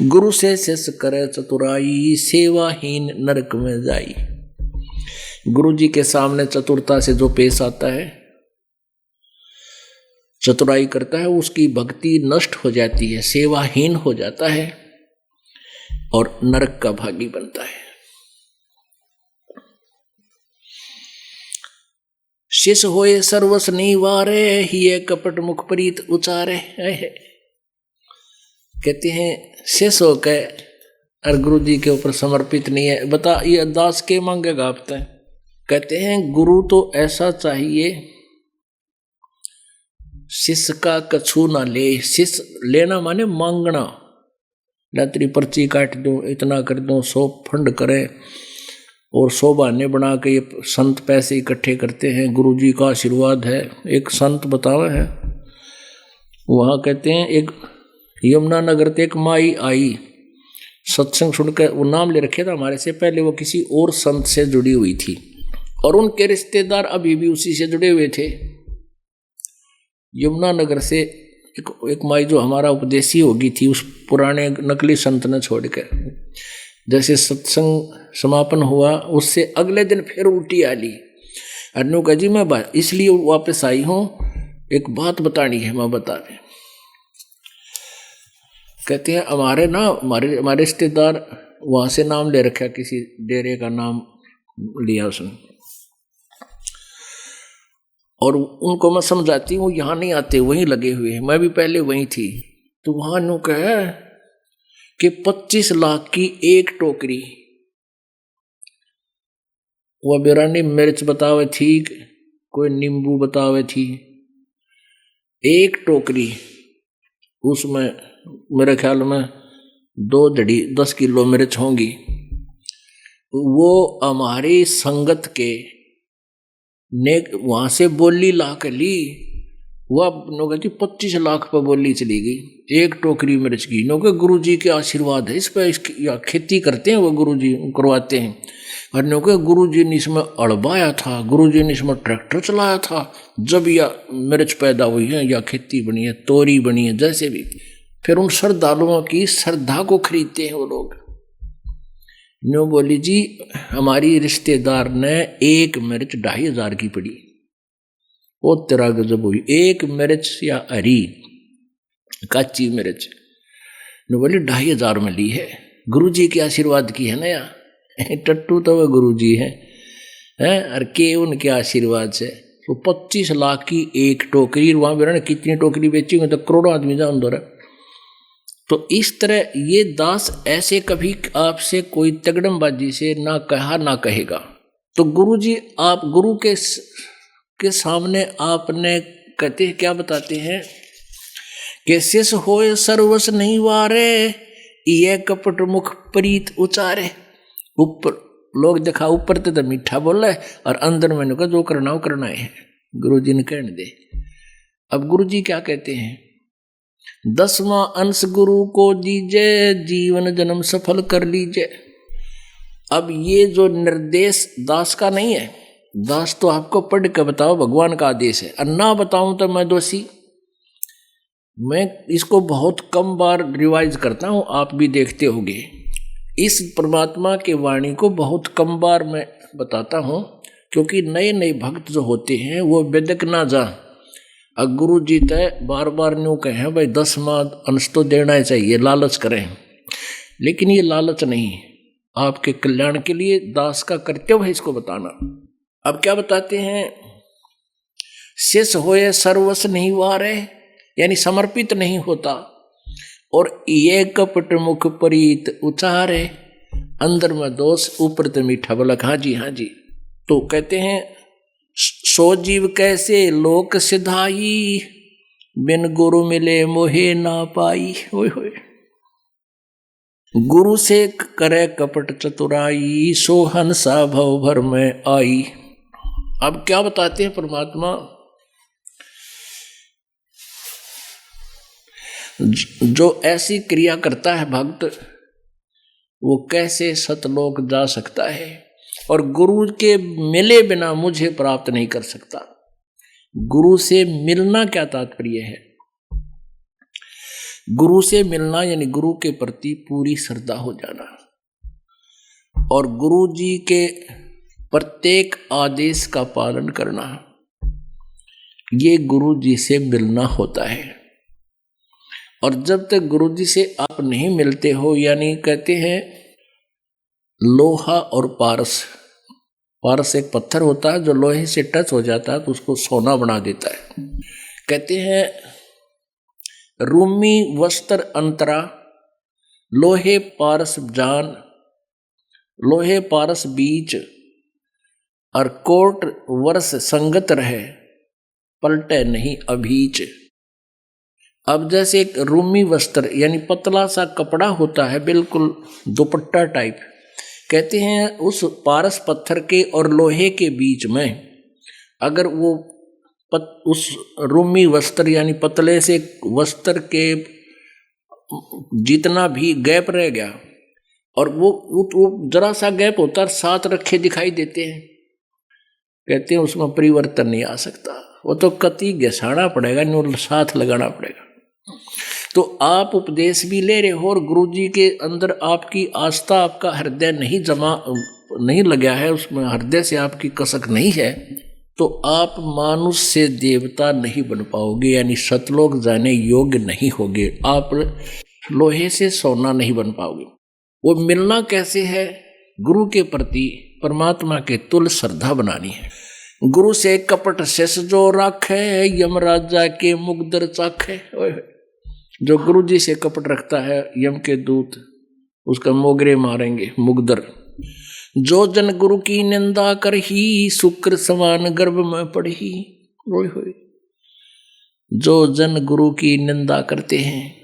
गुरु से शेष करे चतुराई, सेवाहीन नरक में जाई। गुरु जी के सामने चतुरता से जो पेश आता है, चतुराई करता है, उसकी भक्ति नष्ट हो जाती है, सेवाहीन हो जाता है और नरक का भागी बनता है। शिष होए सर्वस निवारे, हिये कपट मुख प्रीत उचारे। कहते हैं शिष होकर और गुरु जी के ऊपर समर्पित नहीं है, बता ये दास के मांगेगा आप तय। कहते हैं गुरु तो ऐसा चाहिए शिष्य का कछु ना ले। शिष्य लेना माने मांगना, रात्रि पर्ची काट दूं, इतना कर दूं, 100 फंड करे और 100 बहाने बना के ये संत पैसे इकट्ठे करते हैं। गुरु जी का आशीर्वाद है। एक संत बतावा है, वहाँ कहते हैं एक यमुना नगर ते एक माई आई, सत्संग सुनकर, वो नाम ले रखे था हमारे से पहले, वो किसी और संत से जुड़ी हुई थी और उनके रिश्तेदार अभी भी उसी से जुड़े हुए थे। यमुना नगर से एक माई जो हमारा उपदेशी होगी थी, उस पुराने नकली संत ने छोड़कर, जैसे सत्संग समापन हुआ उससे अगले दिन फिर उल्टी आ ली। अनु का जी मैं इसलिए वापस आई हूँ, एक बात बतानी है, मैं बता दें। कहते हैं हमारे रिश्तेदार वहां से नाम ले रखा, किसी डेरे का नाम लिया उसने, और उनको मैं समझाती हूँ यहाँ नहीं आते, वहीं लगे हुए हैं, मैं भी पहले वहीं थी। तो वहां नु कहे कि 25 लाख की एक टोकरी। वह बिरानी मिर्च बतावे थी, कोई नींबू बतावे थी, एक टोकरी उसमें मेरे ख्याल में 2 धड़ी 10 किलो मिर्च होंगी। वो हमारी संगत के ने वहां से बोली ला कर ली, वह कहती 25 लाख पर बोली चली गई एक टोकरी मिर्च की। नो के गुरु जी के आशीर्वाद है इस पर, इसकी या खेती करते हैं वो गुरु जी करवाते हैं। और नो के गुरु जी ने इसमें अड़बाया था, गुरु जी ने इसमें ट्रैक्टर चलाया था, जब यह मिर्च पैदा हुई है या खेती बनी है, तोरी बनी है, जैसे भी। फिर उन श्रद्धालुओं की श्रद्धा को खरीदते हैं वो लोग। नो बोली जी हमारी रिश्तेदार ने एक मिर्च 2500 की पड़ी। वो तेरा गजब हुई, एक मिर्च या हरी कच्ची मिर्च। नो बोली 2500 में ली है, गुरु जी के आशीर्वाद की है ना यार। टट्टू तो वह गुरु जी है और के उनके आशीर्वाद से। तो 25 लाख की एक टोकरी, वहां भी कितनी टोकरी बेची होंगे तो करोड़ों आदमी जा अंदर। तो इस तरह ये दास ऐसे कभी आपसे कोई तगड़मबाजी से ना कहा ना कहेगा। तो गुरु जी आप गुरु के सामने आपने कहते क्या बताते हैं कि शिष होए सर्वस नहीं वारे, ये कपट मुख प्रीत उचारे। ऊपर लोग देखा ऊपर तो मीठा बोल रहा है और अंदर मैंने कहा जो करना हो करना है, गुरु जी ने कहने दे। अब गुरु जी क्या कहते हैं, 10वां अंश गुरु को दीजे, जीवन जन्म सफल कर लीजिए। अब ये जो निर्देश दास का नहीं है, दास तो आपको पढ़ के बताओ भगवान का आदेश है, और ना बताऊं तो मैं दोषी। मैं इसको बहुत कम बार रिवाइज करता हूं, आप भी देखते होंगे। इस परमात्मा के वाणी को बहुत कम बार मैं बताता हूं, क्योंकि नए नए भक्त जो होते हैं वो बेदक ना जा। अब गुरु जी तय बार बार न्यू कहें भाई 10वां अंश तो देना ही चाहिए, लालच करें, लेकिन ये लालच नहीं, आपके कल्याण के लिए दास का कर्तव्य है इसको बताना। अब क्या बताते हैं, शेष होए सर्वस नहीं वारे, यानी समर्पित नहीं होता, और ये कपट मुख प्रीत उचारे, अंदर में दोष ऊपर तो मीठा बोला। हाँ जी हाँ जी। तो कहते हैं सो जीव कैसे लोक सिधाई, बिन गुरु मिले मोहे ना पाई। होय होय, गुरु से करे कपट चतुराई, सो हंसा भव भर में आई। अब क्या बताते हैं परमात्मा, जो ऐसी क्रिया करता है भक्त, वो कैसे सतलोक जा सकता है, और गुरु के मिले बिना मुझे प्राप्त नहीं कर सकता। गुरु से मिलना क्या तात्पर्य है, गुरु से मिलना यानी गुरु के प्रति पूरी श्रद्धा हो जाना, और गुरु जी के प्रत्येक आदेश का पालन करना, ये गुरु जी से मिलना होता है। और जब तक गुरु जी से आप नहीं मिलते हो, यानी कहते हैं लोहा और पारस, पारस एक पत्थर होता है जो लोहे से टच हो जाता है तो उसको सोना बना देता है। कहते हैं रूमी वस्त्र अंतरा, लोहे पारस जान, लोहे पारस बीच, और कोट वर्ष संगत रहे, पलटे नहीं अभीच। अब जैसे एक रूमी वस्त्र यानी पतला सा कपड़ा होता है, बिल्कुल दुपट्टा टाइप, कहते हैं उस पारस पत्थर के और लोहे के बीच में अगर वो उस रूमी वस्त्र यानी पतले से वस्त्र के जितना भी गैप रह गया, और वो जरा सा गैप होता है, 7 रखे दिखाई देते हैं, कहते हैं उसमें परिवर्तन नहीं आ सकता, वो तो कति घसाना पड़ेगा, न्यू साथ लगाना पड़ेगा। तो आप उपदेश भी ले रहे हो और गुरु जी के अंदर आपकी आस्था, आपका हृदय नहीं लगा है, उसमें हृदय से आपकी कसक नहीं है, तो आप मानुष से देवता नहीं बन पाओगे, यानी सतलोक जाने योग्य नहीं होगे, आप लोहे से सोना नहीं बन पाओगे। वो मिलना कैसे है, गुरु के प्रति परमात्मा के तुल श्रद्धा बनानी है। गुरु से कपट शेष जो राखे, यमराजा के मुगदर चाखे। जो गुरु जी से कपट रखता है, यम के दूत उसका मोगरे मारेंगे, मुगदर। जो जन गुरु की निंदा कर ही, शुक्र समान गर्भ में पढ़ी। रोए होए। जो जन गुरु की निंदा करते हैं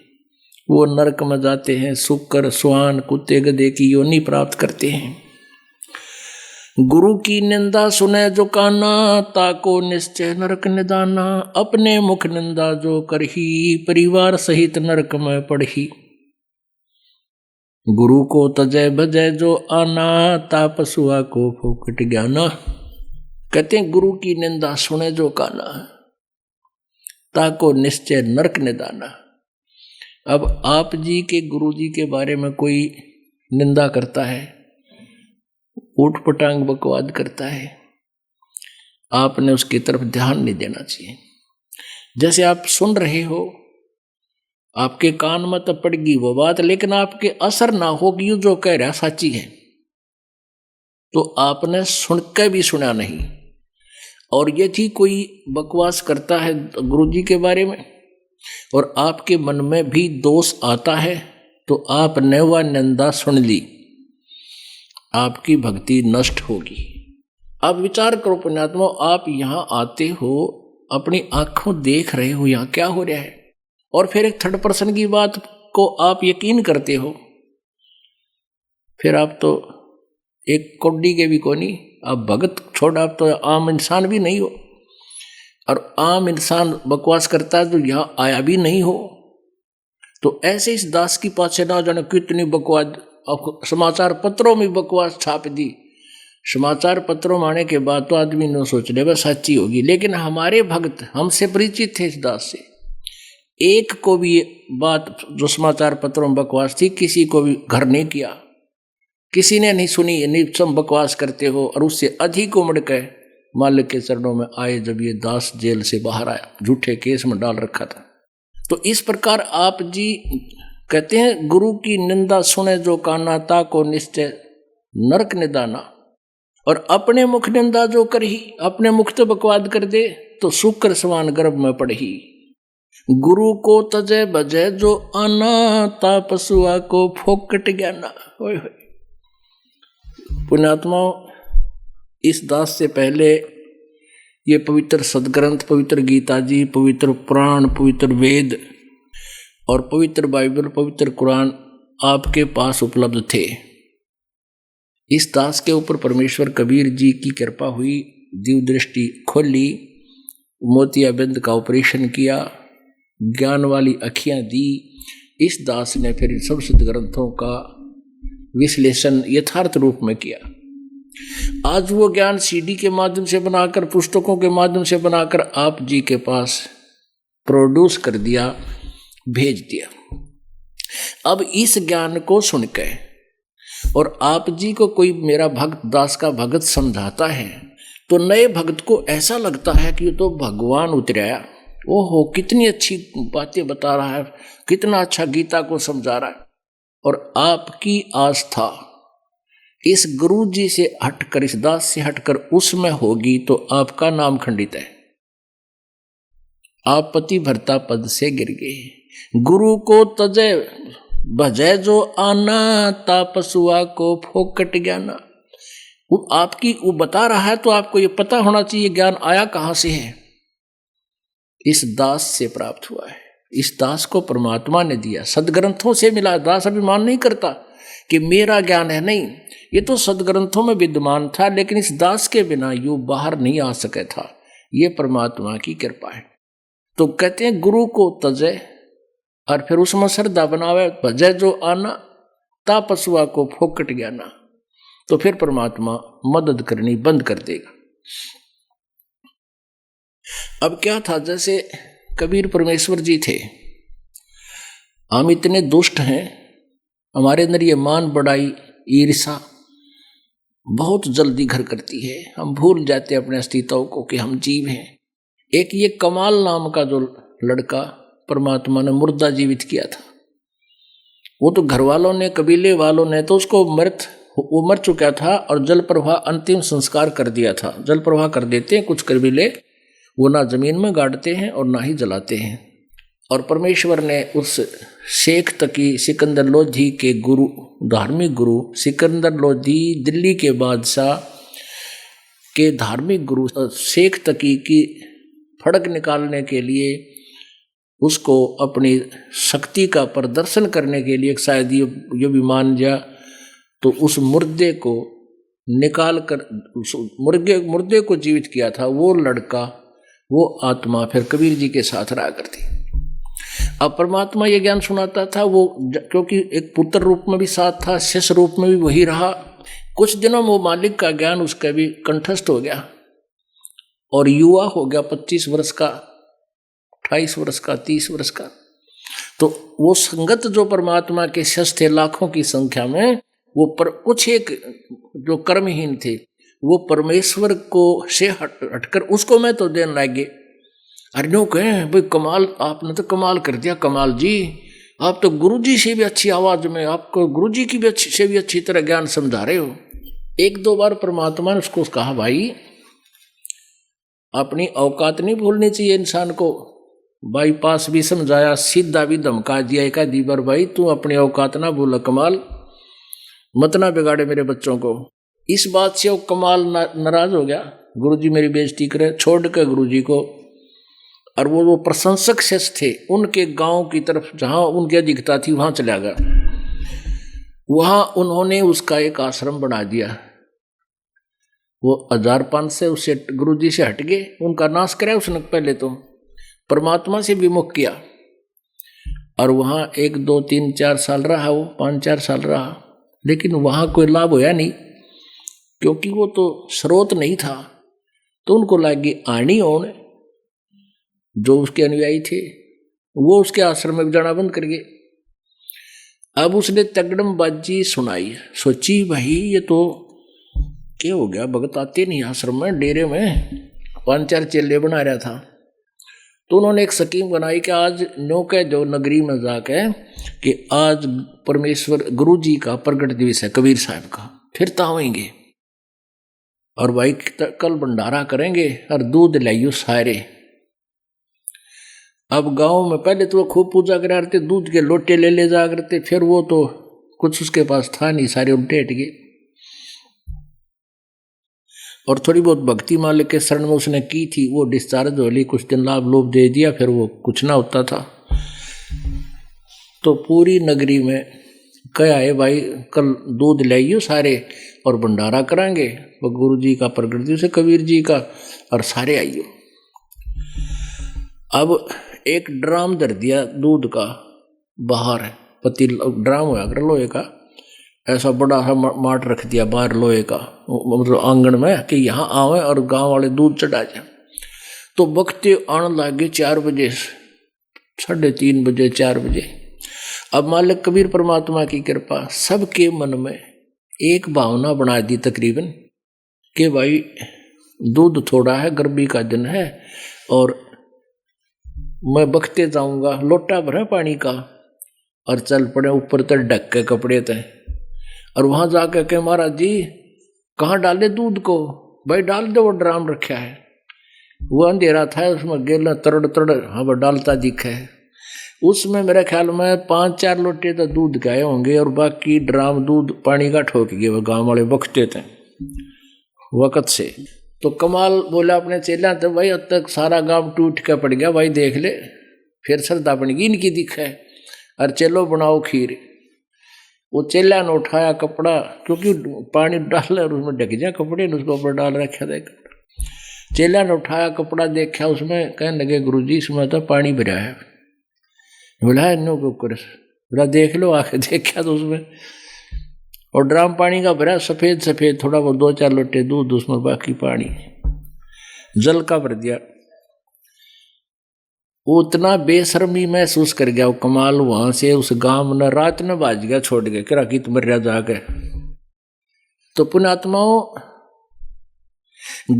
वो नरक में जाते हैं, शुक्र स्वान कुत्ते गधे की योनि प्राप्त करते हैं। गुरु की निंदा सुने जो काना, ताको निश्चय नरक निदाना। अपने मुख निंदा जो करही, परिवार सहित नरक में पढ़ी। गुरु को तजय भजय जो आना, तापसुआ को फोकट ज्ञाना। कहते हैं गुरु की निंदा सुने जो काना, ताको निश्चय नरक निदाना। अब आप जी के गुरु जी के बारे में कोई निंदा करता है, ऊट पटांग बकवाद करता है, आपने उसकी तरफ ध्यान नहीं देना चाहिए। जैसे आप सुन रहे हो, आपके कान में तो पड़गी वो बात, लेकिन आपके असर ना हो कि ये जो कह रहा सच्ची है, तो आपने सुन के भी सुना नहीं। और यदि कोई बकवास करता है गुरु जी के बारे में और आपके मन में भी दोष आता है, तो आपने वह निंदा सुन ली, आपकी भक्ति नष्ट होगी। आप विचार करो पुण्यात्मा, आप यहाँ आते हो, अपनी आंखों देख रहे हो यहाँ क्या हो रहा है, और फिर एक थर्ड पर्सन की बात को आप यकीन करते हो। फिर आप तो एक कौड़ी के भी कोनी, आप भगत छोड़, आप तो आम इंसान भी नहीं हो। और आम इंसान बकवास करता है जो यहाँ आया भी नहीं हो। तो ऐसे इस दास की पाछे ना जाने कितनी बकवास, समाचार पत्रों में बकवास छाप दी। समाचार पत्रों में आने के बाद तो आदमी न सोच रहे बस सच्ची होगी, लेकिन हमारे भक्त हमसे परिचित थे इस दास से। एक को भी ये बात जो समाचार पत्रों में बकवास थी, किसी को भी घर नहीं किया, किसी ने नहीं सुनी, नहीं सब बकवास करते हो। और उससे अधिक उमड़ के मालिक के चरणों में आए जब ये दास जेल से बाहर आया, झूठे केस में डाल रखा था। तो इस प्रकार आप जी कहते हैं गुरु की निंदा सुने जो काना, ताको निश्चय नरक निदाना। और अपने मुख निंदा जो करही, अपने मुख तो बकवाद कर दे तो शुक्र समान गर्भ में पढ़ी। गुरु को तजय बजय जो आना, तापसुआ को फोकट ज्ञाना। पुण्यात्माओं, इस दास से पहले ये पवित्र सदग्रंथ, पवित्र गीता जी, पवित्र पुराण, पवित्र वेद और पवित्र बाइबल, पवित्र कुरान आपके पास उपलब्ध थे। इस दास के ऊपर परमेश्वर कबीर जी की कृपा हुई, दिव्य दृष्टि खोली, मोतियाबिंद का ऑपरेशन किया, ज्ञान वाली अखियां दी। इस दास ने फिर सब सदग्रंथों का विश्लेषण यथार्थ रूप में किया। आज वो ज्ञान सीडी के माध्यम से बनाकर, पुस्तकों के माध्यम से बनाकर आप जी के पास प्रोड्यूस कर दिया, भेज दिया। अब इस ज्ञान को सुन के और आप जी को कोई मेरा भक्त, दास का भगत समझाता है, तो नए भक्त को ऐसा लगता है कि ये तो भगवान उतराया, ओहो कितनी अच्छी बातें बता रहा है, कितना अच्छा गीता को समझा रहा है। और आपकी आस्था इस गुरु जी से हटकर, इस दास से हटकर उसमें होगी तो आपका नाम खंडित है, आप पति भरता पद से गिर गए। गुरु को तजय भजय जो आना, तापसुआ को फोकट ज्ञाना। वो आपकी वो बता रहा है तो आपको ये पता होना चाहिए ज्ञान आया कहां से है। इस दास से प्राप्त हुआ है, इस दास को परमात्मा ने दिया, सदग्रंथों से मिला। दास अभिमान नहीं करता कि मेरा ज्ञान है, नहीं, ये तो सदग्रंथों में विद्यमान था, लेकिन इस दास के बिना यूं बाहर नहीं आ सके था। ये परमात्मा की कृपा है। तो कहते हैं गुरु को तजय, और फिर उसमें श्रद्धा बनावे, भजय जो आना, तापसुआ को फोकट ज्ञाना। तो फिर परमात्मा मदद करनी बंद कर देगा। अब क्या था, जैसे कबीर परमेश्वर जी थे, हम इतने दुष्ट हैं, हमारे अंदर ये मान बढ़ाई, ईर्षा बहुत जल्दी घर करती है। हम भूल जाते हैं अपने अस्तित्व को कि हम जीव हैं। एक ये कमाल नाम का जो लड़का परमात्मा ने मुर्दा जीवित किया था, वो तो घर वालों ने, कबीले वालों ने तो उसको वो मर चुका था और जल प्रवाह अंतिम संस्कार कर दिया था। जल प्रवाह कर देते हैं कुछ कबीले, वो ना जमीन में गाड़ते हैं और ना ही जलाते हैं। और परमेश्वर ने उस शेख तकी सिकंदर लोधी के गुरु, धार्मिक गुरु सिकंदर लोधी दिल्ली के बादशाह के धार्मिक गुरु शेख तकी की फड़क निकालने के लिए, उसको अपनी शक्ति का प्रदर्शन करने के लिए शायद ये भी मान जा, तो उस मुर्दे को निकाल कर मुर्दे को जीवित किया था। वो लड़का, वो आत्मा फिर कबीर जी के साथ रहा करती। अब परमात्मा ये ज्ञान सुनाता था, वो क्योंकि एक पुत्र रूप में भी साथ था, शिष्य रूप में भी वही रहा। कुछ दिनों में वो मालिक का ज्ञान उसका भी कंठस्थ हो गया और युवा हो गया, 25 वर्ष का, 28 वर्ष का, 30 वर्ष का। तो वो संगत जो परमात्मा के शिष्य थे लाखों की संख्या में, वो कुछ एक जो कर्महीन थे, वो परमेश्वर को से हटकर उसको मैं तो देने लगे। अरे नो कहें भाई कमाल, आपने तो कमाल कर दिया कमाल जी, आप तो गुरु जी से भी अच्छी आवाज में, आपको गुरु जी की भी अच्छी तरह ज्ञान समझा रहे हो। एक दो बार परमात्मा ने उसको कहा भाई अपनी औकात नहीं भूलनी चाहिए इंसान को। बाईपास भी समझाया, सीधा भी धमका दिया एक आधी बार, भाई तू अपनी औकात ना भूल, कमाल मत ना बिगाड़े मेरे बच्चों को। इस बात से वो कमाल नाराज हो गया, गुरुजी मेरी बेइज्जती करे, छोड़ के गुरुजी को। और वो प्रशंसक शेष थे, उनके गांव की तरफ जहां उनकी अधिकता थी वहां चला गया। वहां उन्होंने उसका एक आश्रम बना दिया। वो 1005 से उससे गुरुजी से हट गए, उनका नाश कराया उसने पहले तो, परमात्मा से विमुख किया। और वहां 1 2 3 4 साल रहा, वो 5-4 साल रहा, लेकिन वहां कोई लाभ होया नहीं, क्योंकि वो तो स्रोत नहीं था। तो उनको लगी आनी होने, जो उसके अनुयायी थे वो उसके आश्रम में जाना बंद कर गए। अब उसने तगड़म बाजी सुनाई, सोची भाई ये तो क्या हो गया, भगत आते नहीं आश्रम में, डेरे में 5-4 चेले बना रहा था। तो उन्होंने एक स्कीम बनाई कि आज नो कह दो नगरी में जाके कि आज परमेश्वर गुरु जी का प्रगट दिवस है, कबीर साहब का, फिर तावेंगे और भाई कल भंडारा करेंगे और दूध लाइयो सारे। अब गांव में पहले तो वो खूब पूजा करा करते, दूध के लोटे ले जा करते, फिर वो तो कुछ उसके पास था नहीं, सारे उल्टे हट गए। और थोड़ी बहुत भक्ति मालिक के शरण में उसने की थी, वो डिस्चार्ज हो ली, कुछ दिन लाभ लोभ दे दिया, फिर वो कुछ ना होता था। तो पूरी नगरी में क्या है भाई कल दूध लाइयो सारे और भंडारा करांगे, वो गुरु जी का प्रगट दिवस है कबीर जी का, और सारे आइयो। अब एक ड्राम धर दिया दूध का बाहर, पतील ड्राम हुआ कर लोहे का, ऐसा बड़ा सा माट रख दिया बाहर लोहे का, मतलब आंगन में, कि यहाँ आवे और गांव वाले दूध चढ़ा जाए। तो बकते आने लगे 4 बजे, 3:30 बजे, 4 बजे। अब मालिक कबीर परमात्मा की कृपा, सबके मन में एक भावना बना दी तकरीबन कि भाई दूध थोड़ा है, गर्मी का दिन है, और मैं बकते जाऊंगा, लोटा भरा पानी का, और चल पड़े ऊपर तक ढक के कपड़े तय। और वहां जाकर के महाराज जी कहाँ डाले दूध को, भाई डाल दे, वो ड्राम रखा है, वो अंधेरा था, उसमें गेला तड़ तड़ हाँ डालता दिखा है। उसमें मेरे ख्याल में 5-4 लोटे तो दूध गए होंगे, और बाकी ड्राम दूध पानी का ठोक गए, वो गाँव वाले बकते थे वक़्त से। तो कमाल बोला अपने चेला, तो भाई अब तक सारा गांव टूट के पड़ गया, भाई देख ले, फिर श्रद्धा बनेगी इनकी दिखा है, और चलो बनाओ खीर। वो चेला ने उठाया कपड़ा, क्योंकि पानी डाल और उसमें ढक जाए कपड़े, ने उसको ऊपर डाल रखा था कपड़ा। चेला ने उठाया कपड़ा, देखा उसमें, कहने लगे गुरुजी इसमें तो पानी भरा है। बोला नो बोला देख लो, आके देखा तो उसमें, और ड्राम पानी का भरा, सफेद सफेद, थोड़ा बहुत 2-4 लोटे दूध उसमें, बाकी पानी जल का भर दिया। वो उतना बेशर्मी महसूस कर गया वो कमाल, वहां से उस गांव में रात न बाज गया, छोड़ गया कि राखी तुम मर जाके। तो पुण्यात्माओं,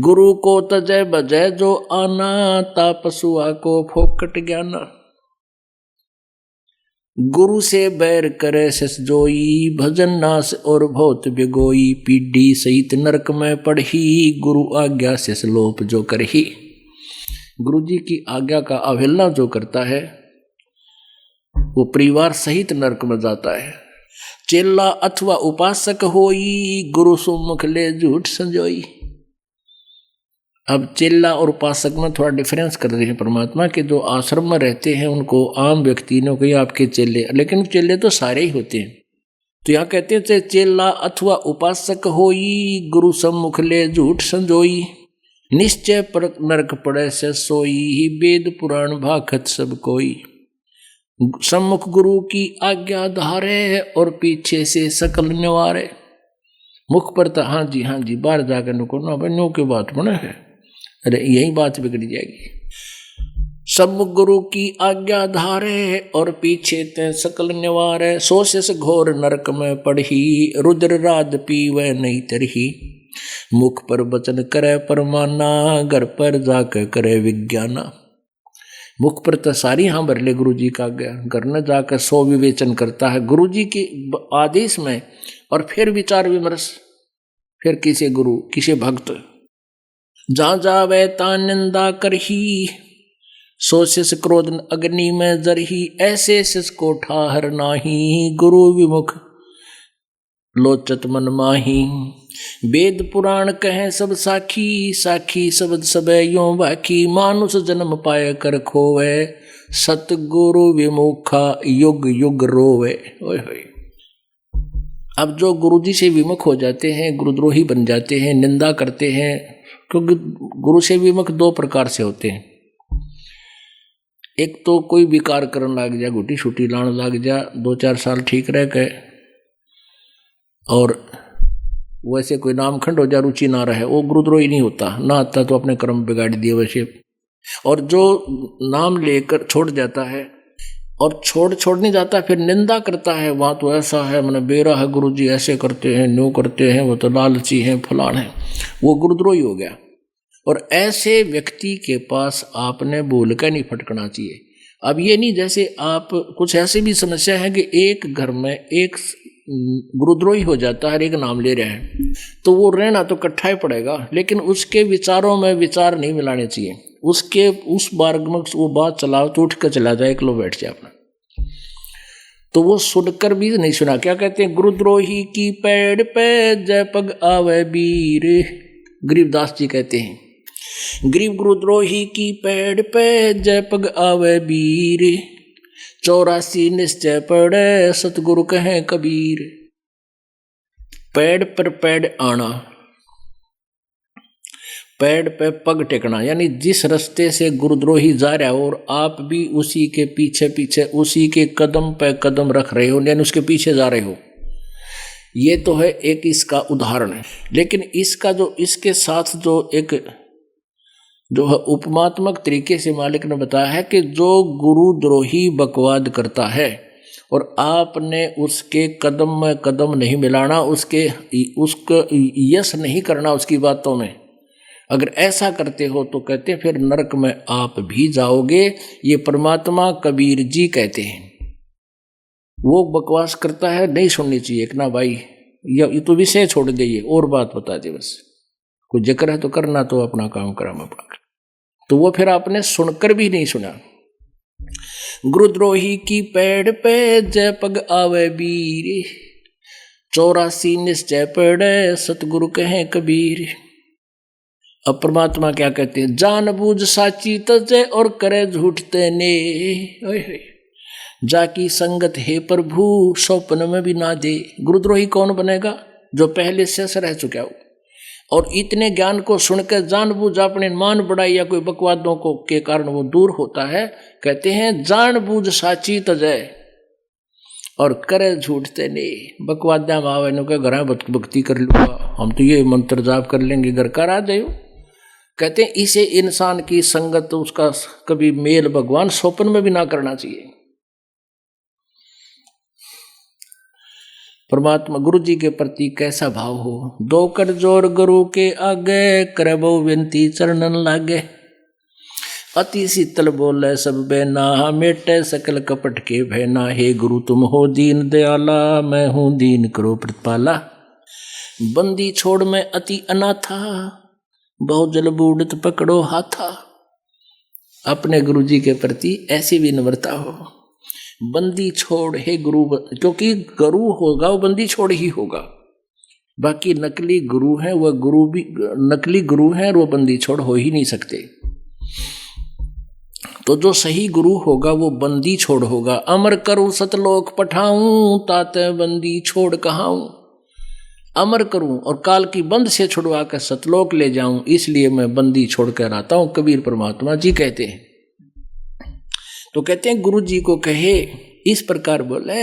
गुरु को तजय बजय जो आना, तापसुआ को फोकट ज्ञाना। गुरु से बैर करे सस जोई, भजन नास और बहुत बिगोई, पीढ़ी सहित नरक में पढ़ी, गुरु आज्ञा से लोप जो करही। गुरु जी की आज्ञा का अवहेलना जो करता है वो परिवार सहित नरक में जाता है। चेला अथवा उपासक होई, गुरु सुमुख ले झूठ संजोई। अब चेला और उपासक में थोड़ा डिफरेंस कर रहे हैं परमात्मा के। जो आश्रम में रहते हैं उनको आम व्यक्ति ने कही आपके चेले, लेकिन चेले तो सारे ही होते हैं। तो यहाँ कहते हैं चेला अथवा उपासक होई, गुरु सम्मुख ले झूठ संजोई। निश्चय पर नरक पड़े से सोई, वेद पुराण भाखत सब कोई। सम्मुख गुरु की आज्ञा धारे, और पीछे से सकल निवारे। मुख पर तो हाँ जी बाहर जाकर नुको ना भाई, नो की बात बने है, अरे यही बात बिगड़ी जाएगी। सम्मुख गुरु की आज्ञा धारे, और पीछे ते सकल निवारे। सोशस घोर नरक में पढ़ी, रुद्र राज पीवे नहीं तरही। मुख पर वचन करे परमाना, घर पर जाकर करे विज्ञाना। मुख पर तो सारी हाँ भर ले गुरु जी का आज्ञा, घर न जाकर सो विवेचन करता है गुरु जी के आदेश में, और फिर विचार विमर्श, फिर किसी गुरु किसी भक्त। जा जावे ता निंदा करही, सोशिस क्रोध अग्नि में जरही। ऐसे शिष को ठाहर नाही, गुरु विमुख लोचत मन माही। वेद पुराण कहे सब साखी, साखी शब्द सबे यों बाकी। मानुष जन्म पाए कर खोवे, सतगुरु विमुखा युग युग रोवे। ओए होए। अब जो गुरु जी से विमुख हो जाते हैं, गुरुद्रोही बन जाते हैं, निंदा करते हैं, क्योंकि गुरु से विमुख दो प्रकार से होते हैं। एक तो कोई विकार करने लग जा, गुटी छुटी लाने लग जा, 2-4 साल ठीक रह गए, और वैसे कोई नाम खंड हो जा, रुचि ना रहे, वो गुरुद्रोही नहीं होता। ना आता तो अपने कर्म बिगाड़ दिए वैसे। और जो नाम लेकर छोड़ जाता है, और छोड़ नहीं जाता, फिर निंदा करता है, वहाँ तो ऐसा है, मैंने बेरा है, गुरु जी ऐसे करते हैं, न्यू करते हैं, वो तो लालची हैं, फलान है, वो गुरुद्रोही हो गया। और ऐसे व्यक्ति के पास आपने भूल कर नहीं फटकना चाहिए। अब ये नहीं जैसे आप कुछ ऐसी भी समस्या है कि एक घर में एक गुरुद्रोही हो जाता है, एक नाम ले रहे हैं, तो वो रहना तो इकट्ठा ही पड़ेगा, लेकिन उसके विचारों में विचार नहीं मिलाने चाहिए। उसके उस मार्ग में वो बात चलाओ तो उठ कर चला जाए, एक लो बैठ जाए अपना, तो वो सुनकर भी नहीं सुना। क्या कहते हैं, गुरुद्रोही की पेड़ पे जय पग आवे वीर। गरीबदास जी कहते हैं, गरीब गुरुद्रोही की पेड़ पे जय पग आवे वीर। 84 निश्चय पड़े सतगुरु कहें कबीर। पेड़ पर पेड़ आना, पेड़ पे पग टेकना, यानी जिस रास्ते से गुरुद्रोही जा रहा हो और आप भी उसी के पीछे पीछे, उसी के कदम पे कदम रख रहे हो, यानी उसके पीछे जा रहे हो। ये तो है एक इसका उदाहरण है। लेकिन इसका जो इसके साथ जो एक जो है उपमात्मक तरीके से मालिक ने बताया है कि जो गुरुद्रोही बकवाद करता है और आपने उसके कदम में कदम नहीं मिलाना, उसको यश नहीं करना उसकी बातों में, अगर ऐसा करते हो तो कहते हैं फिर नरक में आप भी जाओगे। ये परमात्मा कबीर जी कहते हैं। वो बकवास करता है, नहीं सुननी चाहिए एक ना भाई, ये तो विषय छोड़ दे, और बात बता दे, बस कोई जिक्र है तो करना, तो अपना काम करा मैं अपना। तो वो फिर आपने सुनकर भी नहीं सुना। गुरुद्रोही की पेड़ पे जय पग आवे वीर। 84 निश्चय पड़े सतगुरु कहें कबीर। अब परमात्मा क्या कहते हैं, जान बूझ साची तजे और करे झूठ तेने। जाकी संगत है प्रभु स्वप्न में भी ना दे। गुरुद्रोही कौन बनेगा, जो पहले से रह चुका हो और इतने ज्ञान को सुनकर जानबूझ अपने मान बढ़ाई या कोई बकवादों को के कारण वो दूर होता है। कहते हैं जानबूझ साची तजय और करे झूठ तेने। बकवादा मावे नो के घर भक्ति कर लूंगा, हम तो ये मंत्र जाप कर लेंगे, घर करा दे। कहते हैं इसे इंसान की संगत, उसका कभी मेल भगवान स्वप्न में भी ना करना चाहिए। परमात्मा गुरु जी के प्रति कैसा भाव हो। दो कर जोर गुरु के आगे, करबो विनती चरणन लागे। अति शीतल बोले सब बेना, मेटे सकल कपट के भैना। हे गुरु तुम हो दीन दयाला, मैं हूँ दीन करो प्रतिपाला। बंदी छोड़ में अति अनाथा, बहु जल बूढ़त पकड़ो हाथा। अपने गुरु जी के प्रति ऐसी विनम्रता हो। बंदी छोड़ हे गुरु, क्योंकि गुरु होगा वो बंदी छोड़ ही होगा। बाकी नकली गुरु है, वह गुरु भी नकली गुरु है और वो बंदी छोड़ हो ही नहीं सकते। तो जो सही गुरु होगा वो बंदी छोड़ होगा। अमर करूं सतलोक पठाऊं, ताते बंदी छोड़ कहाऊं। अमर करूं और काल की बंद से छुड़वा कर सतलोक ले जाऊं, इसलिए मैं बंदी छोड़ कर आता हूं, कबीर परमात्मा जी कहते हैं। तो कहते हैं गुरु जी को कहे, इस प्रकार बोले,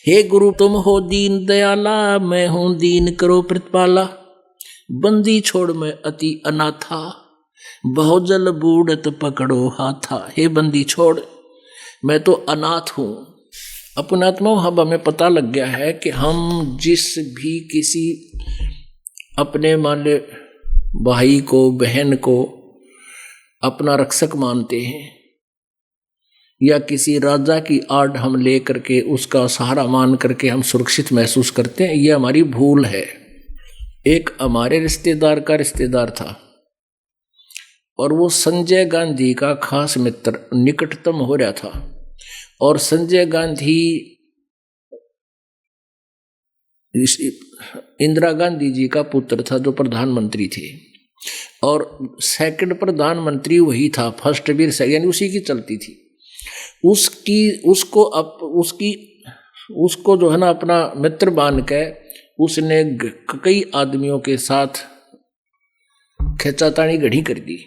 हे गुरु तुम हो दीन दयाला, मैं हूं दीन करो प्रतिपाला। बंदी छोड़ मैं अति अनाथा, बहुजल बूढ़त पकड़ो हाथा। हे बंदी छोड़, मैं तो अनाथ हूं। अपनात्मा अब हमें पता लग गया है कि हम जिस भी किसी अपने मान ले भाई को बहन को अपना रक्षक मानते हैं, या किसी राजा की आड़ हम ले करके उसका सहारा मान करके हम सुरक्षित महसूस करते हैं, यह हमारी भूल है। एक हमारे रिश्तेदार का रिश्तेदार था और वो संजय गांधी का खास मित्र, निकटतम हो रहा था। और संजय गांधी इंदिरा गांधी जी का पुत्र था जो प्रधानमंत्री थे, और सेकंड प्रधानमंत्री वही था, फर्स्ट भी यानी उसी की चलती थी। उसको जो है ना अपना मित्र मान के उसने कई आदमियों के साथ खींचातानी गढ़ी कर दी,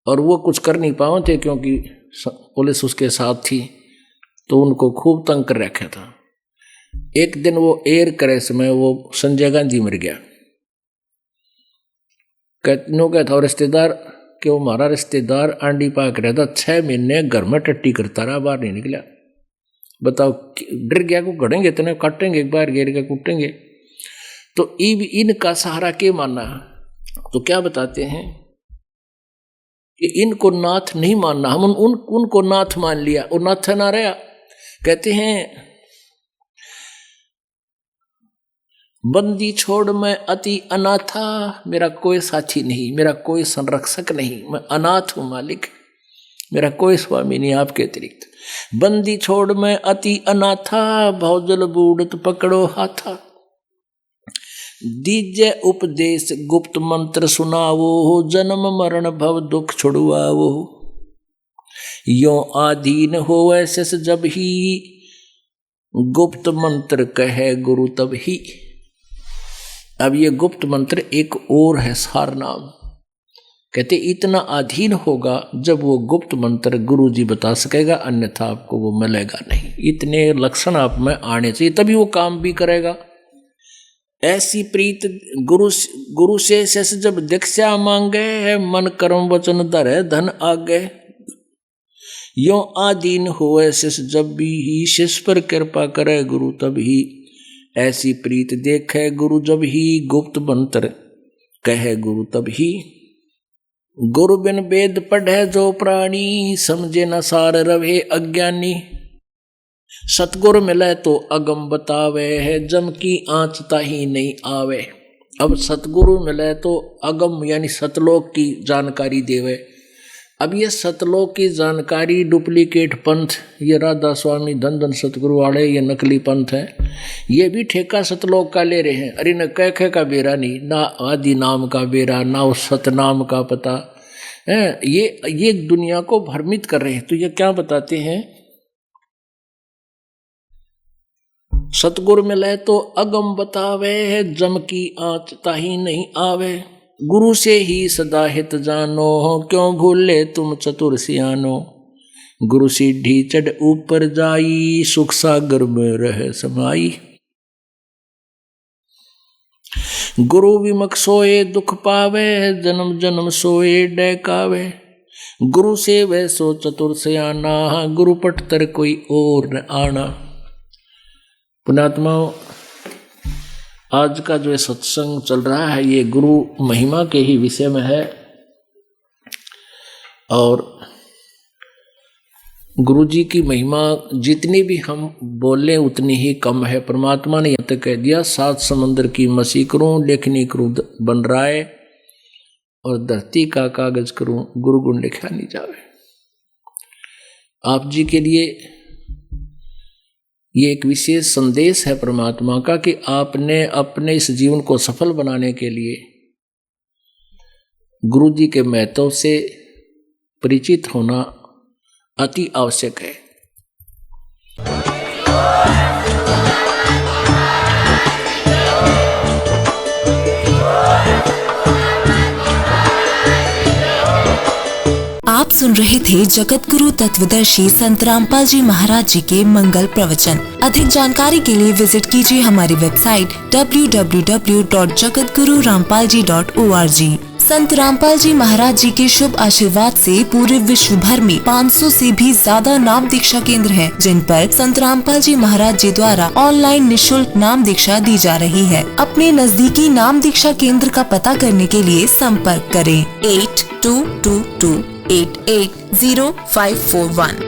और वो कुछ कर नहीं पाए थे क्योंकि पुलिस उसके साथ थी, तो उनको खूब तंग कर रखा था। एक दिन वो एयर क्रैश में वो संजय गांधी मर गया। कहता और रिश्तेदार कि वो हमारा रिश्तेदार आंडी पाक रहता, 6 महीने घर में टट्टी करता रहा, बाहर नहीं निकला। बताओ, डर गया को गड़ेंगे इतने काटेंगे, एक बार घेर के कूटेंगे। तो इनका सहारा के मानना, तो क्या बताते हैं कि इनको नाथ नहीं मानना, हम उनको नाथ मान लिया, और नाथ ना रहा। कहते हैं बंदी छोड़ मैं अति अनाथा, मेरा कोई साथी नहीं, मेरा कोई संरक्षक नहीं, मैं अनाथ हूं मालिक, मेरा कोई स्वामी नहीं आपके अतिरिक्त। बंदी छोड़ मैं अति अनाथा, बहुजल बूढ़त पकड़ो हाथा। दीजे उपदेश गुप्त मंत्र सुनावो, जन्म मरण भव दुख छुड़वावो। यो आधीन हो ऐसे जब ही, गुप्त मंत्र कहे गुरु तब ही। अब ये गुप्त मंत्र एक और है, सार नाम। कहते इतना अधीन होगा जब वो गुप्त मंत्र गुरु जी बता सकेगा, अन्यथा आपको वो मिलेगा नहीं। इतने लक्षण आप में आने चाहिए, तभी वो काम भी करेगा। ऐसी प्रीत गुरु से शेष जब दीक्षा मांगे, मन कर्म वचन धरे धन आगे। यो आधीन होए शेष जब भी ही, शेष पर कृपा करे गुरु तब ही। ऐसी प्रीत देखे गुरु जब ही, गुप्त मंत्र कहे गुरु तब ही। गुरु बिन वेद पढ़े जो प्राणी, समझे न सार रवे अज्ञानी। सतगुरु मिले तो अगम बतावे है, जम की आँच ताही नहीं आवे। अब सतगुरु मिले तो अगम यानी सतलोक की जानकारी देवे। अब ये सतलोक की जानकारी डुप्लीकेट पंथ, ये राधा स्वामी धन धन सतगुरु वाले ये नकली पंथ है, ये भी ठेका सतलोक का ले रहे हैं। अरे न कैखे का बेरा नहीं, ना आदि नाम का बेरा, ना उस सतनाम का पता है। ये दुनिया को भ्रमित कर रहे हैं। तो ये क्या बताते हैं, सतगुरु मिले तो अगम बतावे है, जम की आँच ताही नहीं आवे। गुरु से ही सदा हित जानो, क्यों भूले तुम चतुर सियानो। गुरु सीढ़ी चढ़ ऊपर जाई, सुख सागर में रहे समाई। गुरु विमुख सोए दुख पावे, जन्म जन्म सोए डैकावे। गुरु से वह सो चतुर सियाना, गुरु पटतर कोई और न आना। पुण्यात्मा, आज का जो सत्संग चल रहा है ये गुरु महिमा के ही विषय में है, और गुरु जी की महिमा जितनी भी हम बोले उतनी ही कम है। परमात्मा ने यहाँ तक कह दिया, 7 समंदर की मसी करूं, लेखनी करूं बन रहा है, और धरती का कागज करूं, गुरु गुण लिखा नहीं जावे। आप जी के लिए ये एक विशेष संदेश है परमात्मा का कि आपने अपने इस जीवन को सफल बनाने के लिए गुरु जी के महत्व से परिचित होना अति आवश्यक है। आप सुन रहे थे जगत गुरु तत्वदर्शी संत रामपाल जी महाराज जी के मंगल प्रवचन। अधिक जानकारी के लिए विजिट कीजिए हमारी वेबसाइट www.jagatgururampalji.org। संत रामपाल जी महाराज जी के शुभ आशीर्वाद से पूरे विश्व भर में 500 से भी ज्यादा नाम दीक्षा केंद्र हैं, जिन पर संत रामपाल जी महाराज जी द्वारा ऑनलाइन निशुल्क नाम दीक्षा दी जा रही है। अपने नजदीकी नाम दीक्षा केंद्र का पता करने के लिए संपर्क करें 8222880541।